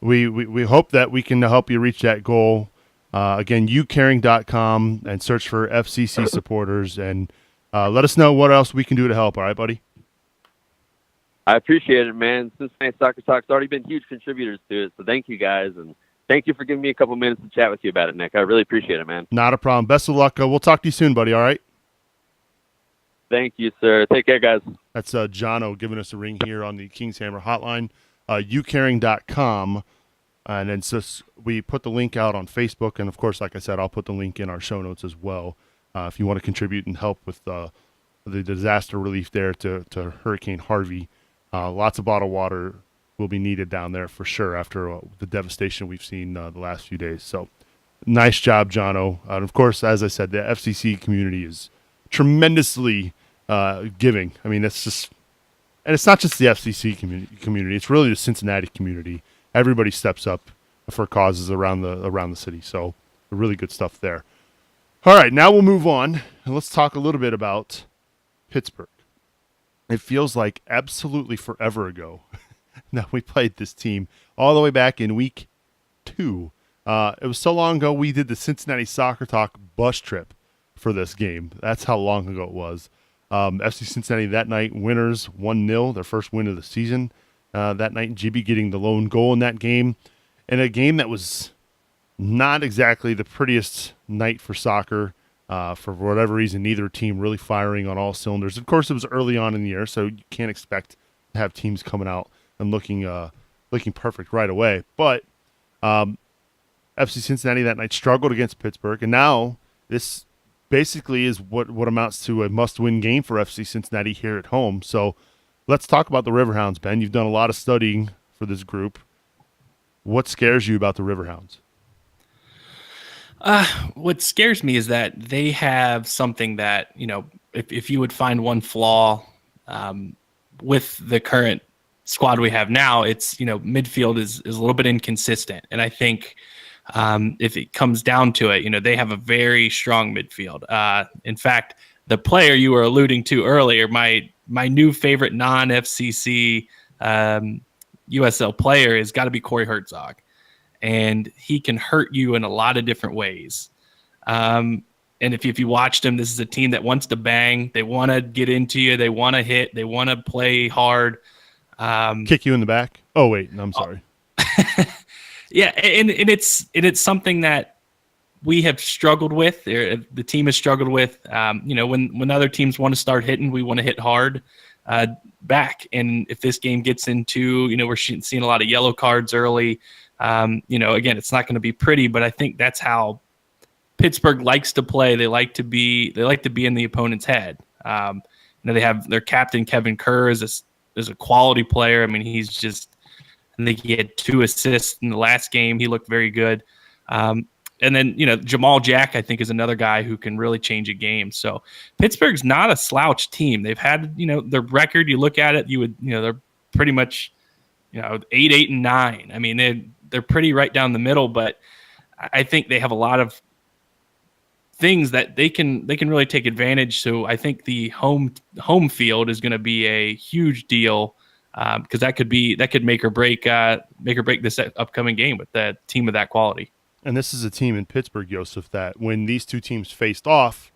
we hope that we can help you reach that goal. Again, youcaring.com, and search for FCC supporters, and let us know what else we can do to help. All right, buddy? I appreciate it, man. Cincinnati Soccer Talk's already been huge contributors to it, so thank you guys, and thank you for giving me a couple minutes to chat with you about it, Nick. I really appreciate it, man. Not a problem. Best of luck. We'll talk to you soon, buddy, all right? Thank you, sir. Take care, guys. That's Jono giving us a ring here on the King's Hammer hotline, youcaring.com. And then we put the link out on Facebook, and, of course, like I said, I'll put the link in our show notes as well if you want to contribute and help with the disaster relief there to Hurricane Harvey. Lots of bottled water will be needed down there for sure after the devastation we've seen the last few days. So nice job, Jono. And, of course, as I said, the FCC community is tremendously giving. I mean, and it's not just the FCC community. It's really the Cincinnati community. Everybody steps up for causes around the city. So really good stuff there. All right, now we'll move on, and let's talk a little bit about Pittsburgh. It feels like absolutely forever ago that we played this team, all the way back in week 2. It was so long ago we did the Cincinnati Soccer Talk bus trip for this game. That's how long ago it was. FC Cincinnati that night, winners 1-0, their first win of the season. That night, GB getting the lone goal in that game. And a game that was not exactly the prettiest night for soccer. For whatever reason, neither team really firing on all cylinders. Of course, it was early on in the year, so you can't expect to have teams coming out and looking perfect right away. But FC Cincinnati that night struggled against Pittsburgh, and now this basically is what amounts to a must-win game for FC Cincinnati here at home. So let's talk about the Riverhounds, Ben. You've done a lot of studying for this group. What scares you about the Riverhounds? What scares me is that they have something that, if you would find one flaw with the current squad we have now, it's, midfield is a little bit inconsistent. And I think if it comes down to it, they have a very strong midfield. In fact, the player you were alluding to earlier, my new favorite non-FCC USL player has got to be Corey Herzog. And he can hurt you in a lot of different ways. And if you watched him, this is a team that wants to bang. They want to get into you. They want to hit. They want to play hard. Kick you in the back. Oh, wait. No, I'm sorry. Yeah, and it's something that we have struggled with. The team has struggled with. When other teams want to start hitting, we want to hit hard back. And if this game gets into, we're seeing a lot of yellow cards early. Again, it's not going to be pretty, but I think that's how Pittsburgh likes to play. They like to be in the opponent's head. They have their captain Kevin Kerr is a quality player. I mean, I think he had 2 assists in the last game. He looked very good. And then, Jamal Jack, I think, is another guy who can really change a game. So Pittsburgh's not a slouch team. They've had, their record, you look at it, they're pretty much, 8-9. I mean, they're pretty right down the middle, but I think they have a lot of things that they can really take advantage. So I think the home field is going to be a huge deal. Because that could make or break this upcoming game with that team of that quality. And this is a team in Pittsburgh, Joseph, that when these two teams faced off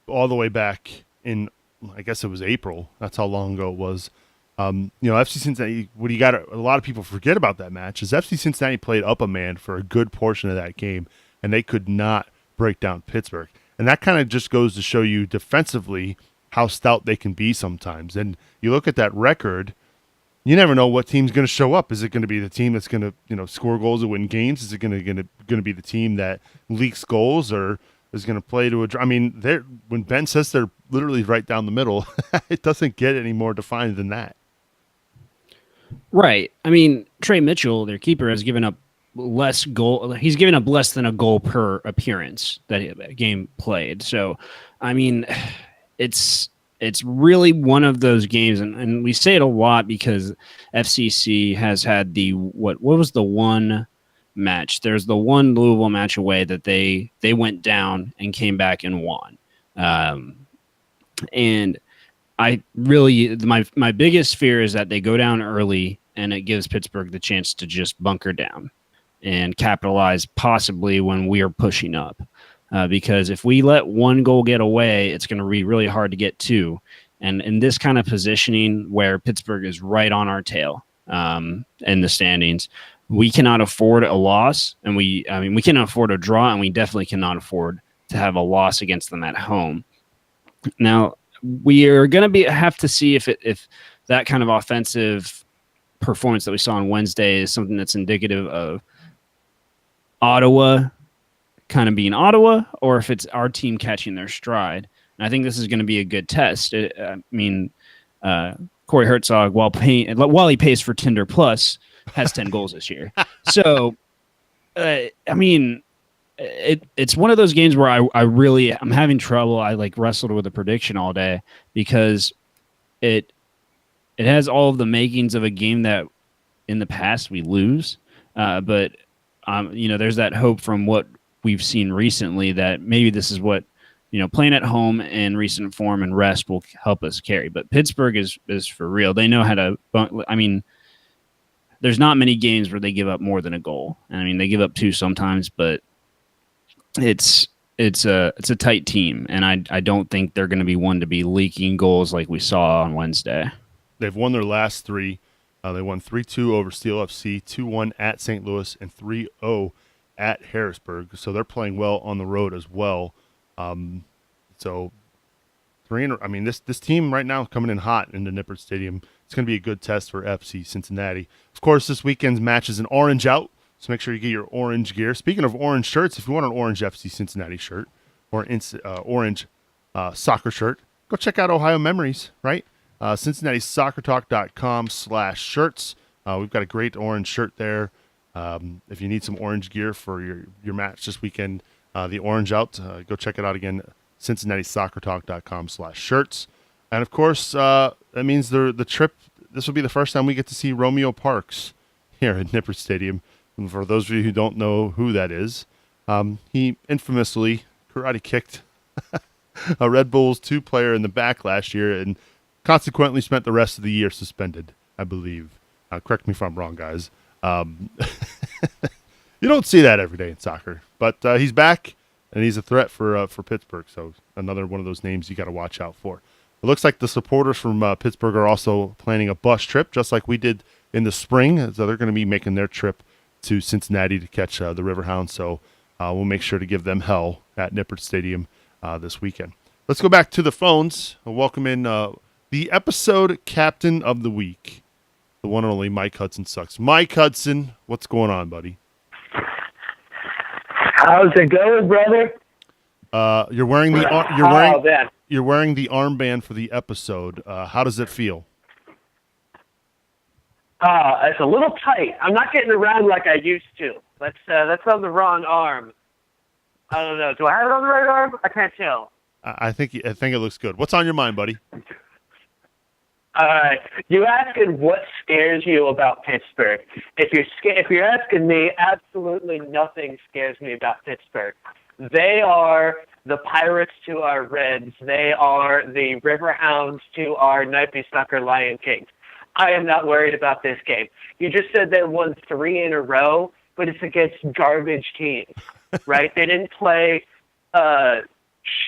all the way back in, I guess it was April. That's how long ago it was. FC Cincinnati, a lot of people forget about that match is FC Cincinnati played up a man for a good portion of that game, and they could not break down Pittsburgh. And that kind of just goes to show you defensively how stout they can be sometimes. And you look at that record, you never know what team's going to show up. Is it going to be the team that's going to, score goals and win games? Is it going to be the team that leaks goals or is going to play to a draw? I mean, when Ben says they're literally right down the middle, it doesn't get any more defined than that. Right. I mean, Trey Mitchell, their keeper, has given up less goal. He's given up less than a goal per appearance that game played. So, I mean, it's really one of those games, and we say it a lot because FCC has had what was the one match? There's the one Louisville match away that they went down and came back and won. And I really my biggest fear is that they go down early and it gives Pittsburgh the chance to just bunker down and capitalize possibly when we are pushing up. Because if we let one goal get away, it's going to be really hard to get 2. And in this kind of positioning where Pittsburgh is right on our tail in the standings, we cannot afford a loss, and we cannot afford a draw, and we definitely cannot afford to have a loss against them at home. Now, we are going to have to see if that kind of offensive performance that we saw on Wednesday is something that's indicative of Ottawa kind of being Ottawa, or if it's our team catching their stride. And I think this is going to be a good test. Corey Herzog, while he pays for Tinder Plus, has 10 goals this year. So, it's one of those games where I'm having trouble. I wrestled with a prediction all day because it has all of the makings of a game that in the past we lose. But there's that hope from what we've seen recently that maybe this is what, playing at home in recent form and rest will help us carry. But Pittsburgh is for real. They know how to, there's not many games where they give up more than a goal. They give up 2 sometimes, but it's a tight team. And I don't think they're going to be one to be leaking goals like we saw on Wednesday. They've won their last 3. They won 3-2 over Steel FC, 2-1 at St. Louis, and 3-0 at Harrisburg. So they're playing well on the road as well. This team right now coming in hot into Nippert Stadium. It's going to be a good test for FC Cincinnati. Of course, this weekend's match is an orange out, so make sure you get your orange gear. Speaking of orange shirts, if you want an orange FC Cincinnati shirt or orange soccer shirt, go check out Ohio Memories, right? CincinnatiSoccerTalk.com/shirts. We've got a great orange shirt there. If you need some orange gear for your match this weekend, the orange out, go check it out again. CincinnatiSoccerTalk.com/shirts. And, of course, that means the trip, this will be the first time we get to see Romeo Parks here at Nippert Stadium. And for those of you who don't know who that is, he infamously karate kicked a Red Bulls 2 player in the back last year and consequently spent the rest of the year suspended, I believe. Correct me if I'm wrong, guys. You don't see that every day in soccer. But he's back, and he's a threat for Pittsburgh. So another one of those names you got to watch out for. It looks like the supporters from Pittsburgh are also planning a bus trip, just like we did in the spring. So they're going to be making their trip to Cincinnati to catch the Riverhounds. So we'll make sure to give them hell at Nippert Stadium this weekend. Let's go back to the phones. I'll welcome in the episode captain of the week, the one and only Mike Hudson Sucks. Mike Hudson, what's going on, buddy? How's it going, brother? You're wearing the you're wearing the armband for the episode. How does it feel? It's a little tight. I'm not getting around like I used to. That's on the wrong arm. I don't know. Do I have it on the right arm? I can't tell. I think it looks good. What's on your mind, buddy? All right. You asking what scares you about Pittsburgh? If you're asking me, absolutely nothing scares me about Pittsburgh. They are the Pirates to our Reds. They are the Riverhounds to our Nippert Sucker Lion Kings. I am not worried about this game. You just said they won 3 in a row, but it's against garbage teams, right? They didn't play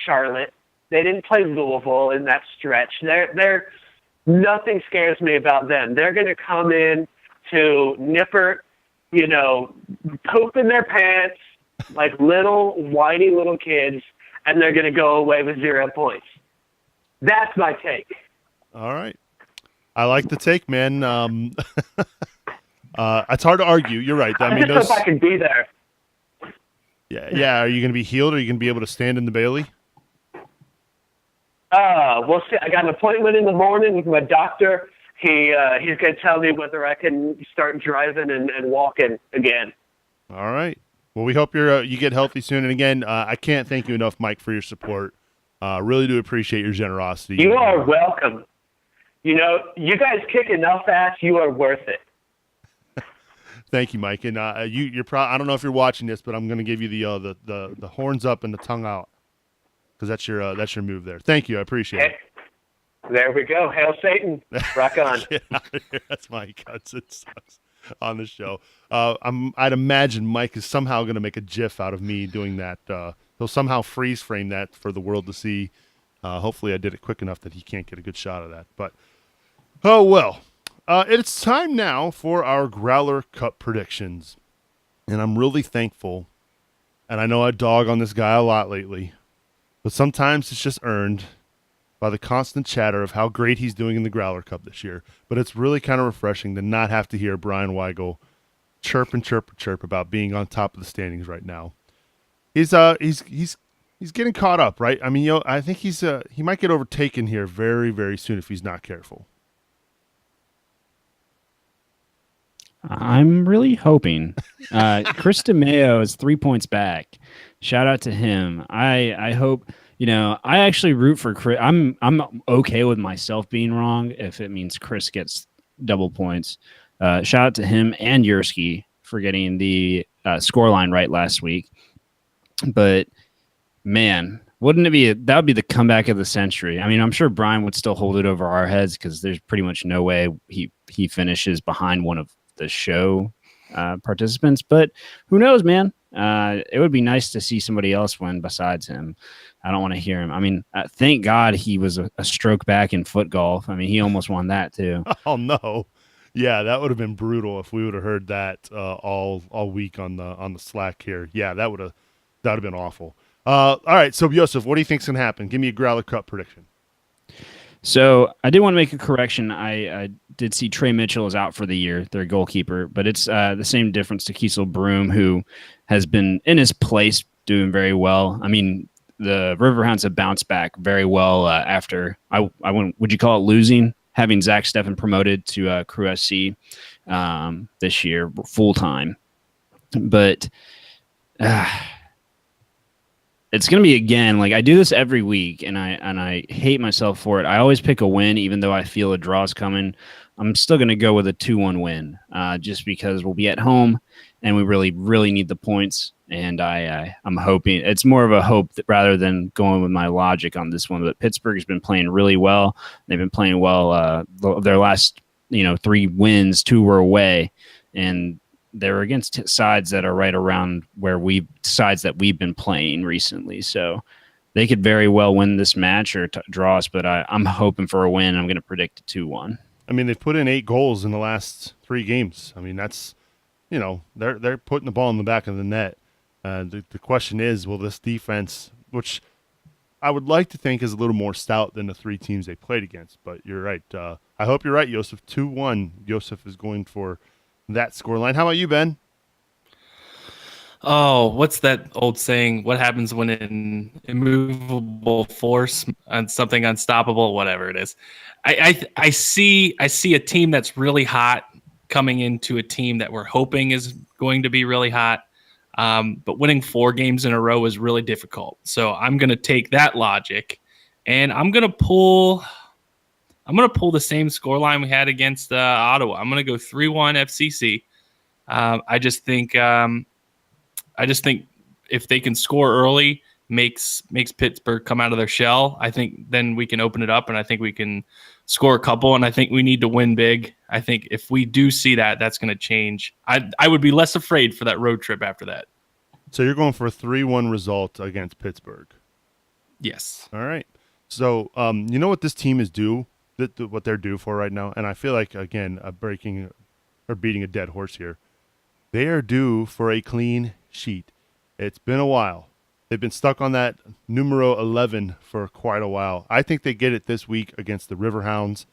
Charlotte. They didn't play Louisville in that stretch. They're nothing scares me about them. They're going to come in to Nippert, pooping their pants like little whiny little kids, and they're going to go away with 0 points. That's my take. All right. I like the take, man. It's hard to argue. You're right. I just hope I can be there. Yeah. Are you going to be healed? Or are you going to be able to stand in the Bailey? We'll see. I got an appointment in the morning with my doctor. He's going to tell me whether I can start driving and walking again. All right. Well, we hope you get healthy soon. And again, I can't thank you enough, Mike, for your support. Really do appreciate your generosity. You are welcome. You guys kick enough ass. You are worth it. Thank you, Mike. And you're I don't know if you're watching this, but I'm going to give you the horns up and the tongue out because that's your move there. Thank you. I appreciate it. There we go. Hail Satan. Rock on. Get out of here. That's Mike Hudson Sucks on the show. I'd imagine Mike is somehow going to make a GIF out of me doing that. He'll somehow freeze frame that for the world to see. Hopefully I did it quick enough that he can't get a good shot of that. But, oh, well. It's time now for our Growler Cup predictions. And I'm really thankful. And I know I dog on this guy a lot lately. But sometimes it's just earned by the constant chatter of how great he's doing in the Growler Cup this year. But it's really kind of refreshing to not have to hear Brian Weigel chirp about being on top of the standings right now. He's getting caught up, right? I mean, I think he might get overtaken here very, very soon if he's not careful. I'm really hoping. Chris DeMeo is 3 points back. Shout out to him. I hope, I actually root for Chris. I'm okay with myself being wrong if it means Chris gets double points. Shout out to him and Yursky for getting the scoreline right last week. But, man, wouldn't it be that would be the comeback of the century. I mean, I'm sure Brian would still hold it over our heads because there's pretty much no way he finishes behind one of the show participants, but who knows, man? It would be nice to see somebody else win besides him. I don't want to hear him. I mean, thank God he was a stroke back in foot golf. I mean, he almost won that too. Oh no, yeah, that would have been brutal if we would have heard that all week on the Slack here. Yeah, that would have been awful. All right, so Yosef, what do you think's gonna happen? Give me a Growler Cup prediction. So I did want to make a correction. I did see Trey Mitchell is out for the year, their goalkeeper, but it's the same difference to Kiesel Broom, who has been in his place doing very well. I mean, the Riverhounds have bounced back very well after would you call it losing, having Zach Steffen promoted to Crew SC this year full time, but it's going to be, again, like I do this every week, and I hate myself for it. I always pick a win, even though I feel a draw's coming. I'm still going to go with a 2-1 win, just because we'll be at home, and we really, really need the points. And I'm hoping it's more of a hope rather than going with my logic on this one. But Pittsburgh has been playing really well. They've been playing well. Their last 3 wins, 2 were away, and they're against sides that are right around sides that we've been playing recently. So they could very well win this match or draw us. But I'm hoping for a win. I'm going to predict a 2-1. I mean, they've put in 8 goals in the last 3 games. I mean, that's they're putting the ball in the back of the net. The question is, will this defense, which I would like to think is a little more stout than the 3 teams they played against, but you're right. I hope you're right, Joseph. 2-1. Joseph is going for that scoreline. How about you, Ben? Oh, what's that old saying? What happens when an immovable force on something unstoppable, whatever it is. I see a team that's really hot coming into a team that we're hoping is going to be really hot. But winning 4 games in a row is really difficult. So I'm going to take that logic, and I'm going to pull the same scoreline we had against Ottawa. I'm going to go 3-1 FCC. I just think if they can score early, makes Pittsburgh come out of their shell. I think then we can open it up, and I think we can score a couple, and I think we need to win big. I think if we do see that, that's going to change. I would be less afraid for that road trip after that. So you're going for a 3-1 result against Pittsburgh. Yes. All right. So you know what this team is due, what they're due for right now? And I feel like, again, beating a dead horse here. They are due for a clean sheet. It's been a while. They've been stuck on that numero 11 for quite a while. I think they get it this week against the Riverhounds.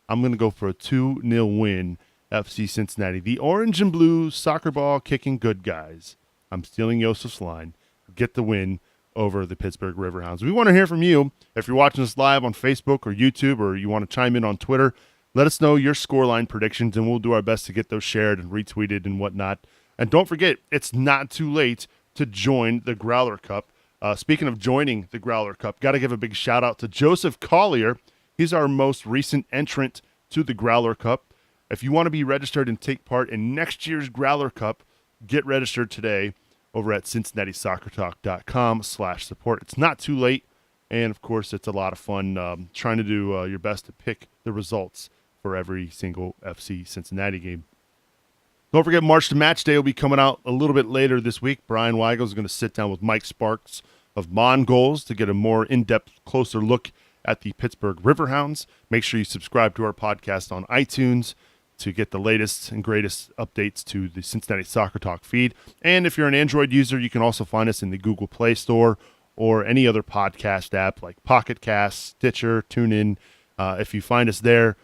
I'm going to go for a 2-0 win, FC Cincinnati. The orange and blue soccer ball kicking good guys. I'm stealing Joseph's line. Get the win over the Pittsburgh Riverhounds. We want to hear from you. If you're watching us live on Facebook or YouTube, or you want to chime in on Twitter, let us know your scoreline predictions, and we'll do our best to get those shared and retweeted and whatnot. And don't forget, it's not too late to join the Growler Cup. Speaking of joining the Growler Cup, got to give a big shout out to Joseph Collier. He's our most recent entrant to the Growler Cup. If you want to be registered and take part in next year's Growler Cup, get registered today over at CincinnatiSoccerTalk.com/support. It's not too late, and of course, it's a lot of fun trying to do your best to pick the results for every single FC Cincinnati game. Don't forget, March to Match Day will be coming out a little bit later this week. Brian Weigel is going to sit down with Mike Sparks of Mongols to get a more in-depth, closer look at the Pittsburgh Riverhounds. Make sure you subscribe to our podcast on iTunes to get the latest and greatest updates to the Cincinnati Soccer Talk feed. And if you're an Android user, you can also find us in the Google Play Store or any other podcast app like Pocket Cast, Stitcher, TuneIn. If you find us there,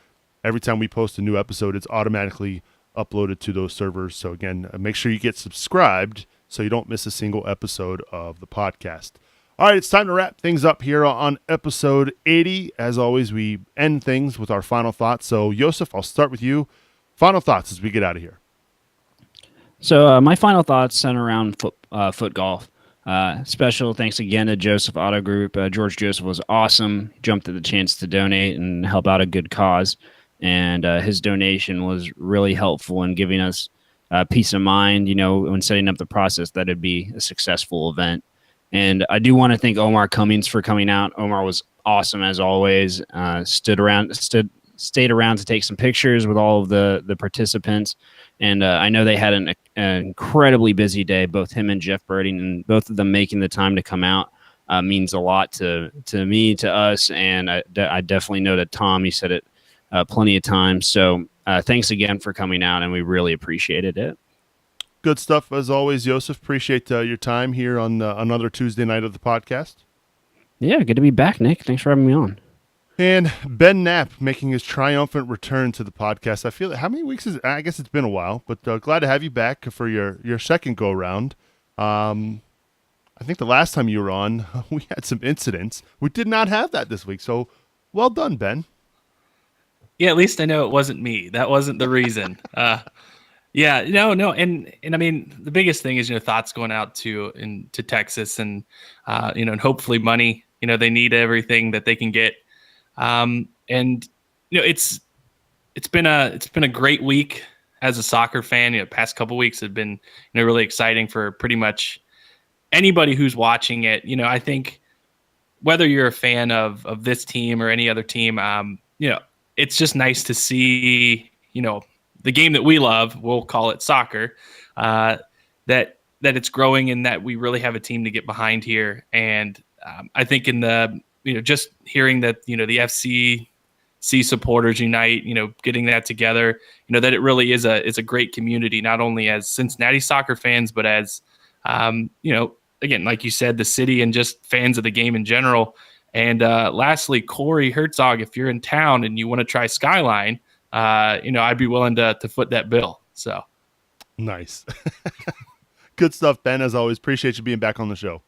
every time we post a new episode, it's automatically uploaded to those servers. So again, make sure you get subscribed so you don't miss a single episode of the podcast. All right, it's time to wrap things up here on episode 80. As always, we end things with our final thoughts. So, Joseph, I'll start with you. Final thoughts as we get out of here. So, my final thoughts center around foot golf. Special thanks again to Joseph Auto Group. George Joseph was awesome. Jumped at the chance to donate and help out a good cause. And his donation was really helpful in giving us peace of mind, when setting up the process that it'd be a successful event. And I do want to thank Omar Cummings for coming out. Omar was awesome as always. Stayed around to take some pictures with all of the participants. And I know they had an incredibly busy day, both him and Jeff Birding, and both of them making the time to come out means a lot to me, to us. And I definitely know that Tom, he said it plenty of times. So thanks again for coming out, and we really appreciated it. Good stuff as always, Joseph. Appreciate your time here on another Tuesday night of the podcast. Yeah, good to be back, Nick. Thanks for having me on. And Ben Knapp making his triumphant return to the podcast. I feel how many weeks is it? I guess it's been a while, but glad to have you back for your second go round. I think the last time you were on, we had some incidents. We did not have that this week, so well done, Ben. Yeah, at least I know it wasn't me. That wasn't the reason. Yeah, no, and I mean the biggest thing is thoughts going out to Texas and and hopefully money. They need everything that they can get, and it's been a great week as a soccer fan. Past couple weeks have been really exciting for pretty much anybody who's watching it. I think whether you're a fan of this team or any other team, it's just nice to see the game that we love, we'll call it soccer, that it's growing and that we really have a team to get behind here. And I think in the just hearing that the FC supporters unite, getting that together, that it really is a great community, not only as Cincinnati soccer fans, but as again, like you said, the city and just fans of the game in general. And lastly, Corey Herzog, if you're in town and you want to try Skyline, I'd be willing to foot that bill. So nice. Good stuff, Ben. As always, appreciate you being back on the show.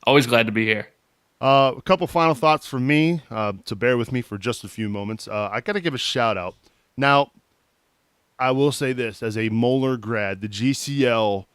Always glad to be here. A couple final thoughts from me, to bear with me for just a few moments. I got to give a shout out. Now, I will say this, as a Moeller grad, the GCL,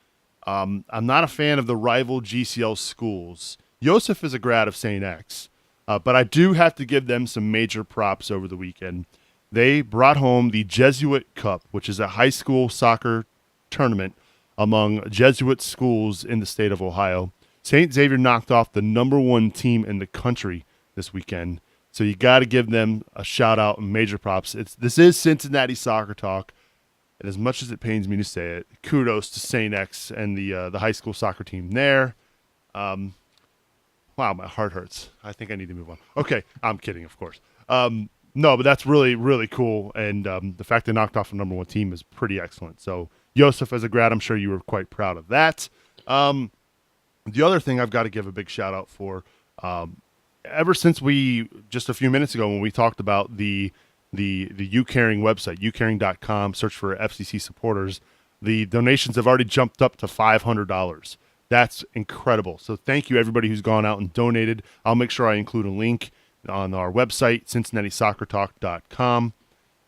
I'm not a fan of the rival GCL schools. Joseph is a grad of St. X, but I do have to give them some major props over the weekend. They brought home the Jesuit Cup, which is a high school soccer tournament among Jesuit schools in the state of Ohio. St. Xavier knocked off the number one team in the country this weekend. So you got to give them a shout out and major props. This is Cincinnati Soccer Talk. And as much as it pains me to say it, kudos to St. X and the high school soccer team there. Wow, my heart hurts. I think I need to move on. Okay, I'm kidding, of course. No, but that's really, really cool. And the fact they knocked off the number one team is pretty excellent. So, Joseph, as a grad, I'm sure you were quite proud of that. The other thing I've got to give a big shout out for, ever since just a few minutes ago when we talked about the UCaring website, ucaring.com, search for FCC supporters, the donations have already jumped up to $500. That's incredible. So thank you, everybody who's gone out and donated. I'll make sure I include a link on our website, CincinnatiSoccerTalk.com.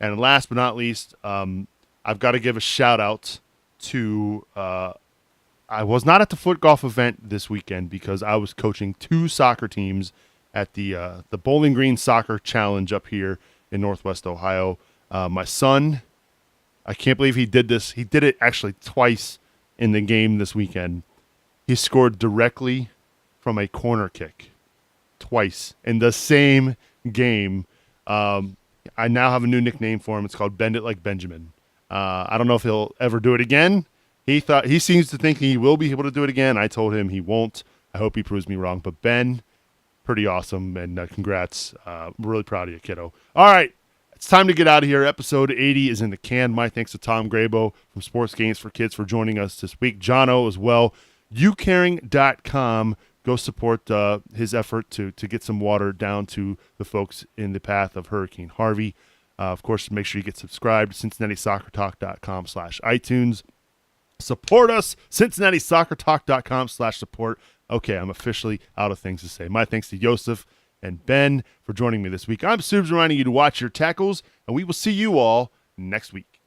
And last but not least, I've got to give a shout out to I was not at the foot golf event this weekend because I was coaching two soccer teams at the Bowling Green Soccer Challenge up here in Northwest Ohio. My son, I can't believe he did this. He did it actually twice in the game this weekend. He scored directly from a corner kick twice in the same game. I now have a new nickname for him. It's called Bend It Like Benjamin. I don't know if he'll ever do it again. He seems to think he will be able to do it again. I told him he won't. I hope he proves me wrong. But Ben, pretty awesome, and congrats. I'm really proud of you, kiddo. All right, it's time to get out of here. Episode 80 is in the can. My thanks to Tom Grabo from Sports Games for Kids for joining us this week. Jono as well. ucaring.com. Go support his effort to get some water down to the folks in the path of Hurricane Harvey. Of course, make sure you get subscribed. CincinnatiSoccerTalk.com/iTunes. Support us, CincinnatiSoccerTalk.com/support. Okay, I'm officially out of things to say. My thanks to Joseph and Ben for joining me this week. I'm Subs reminding you to watch your tackles, and we will see you all next week.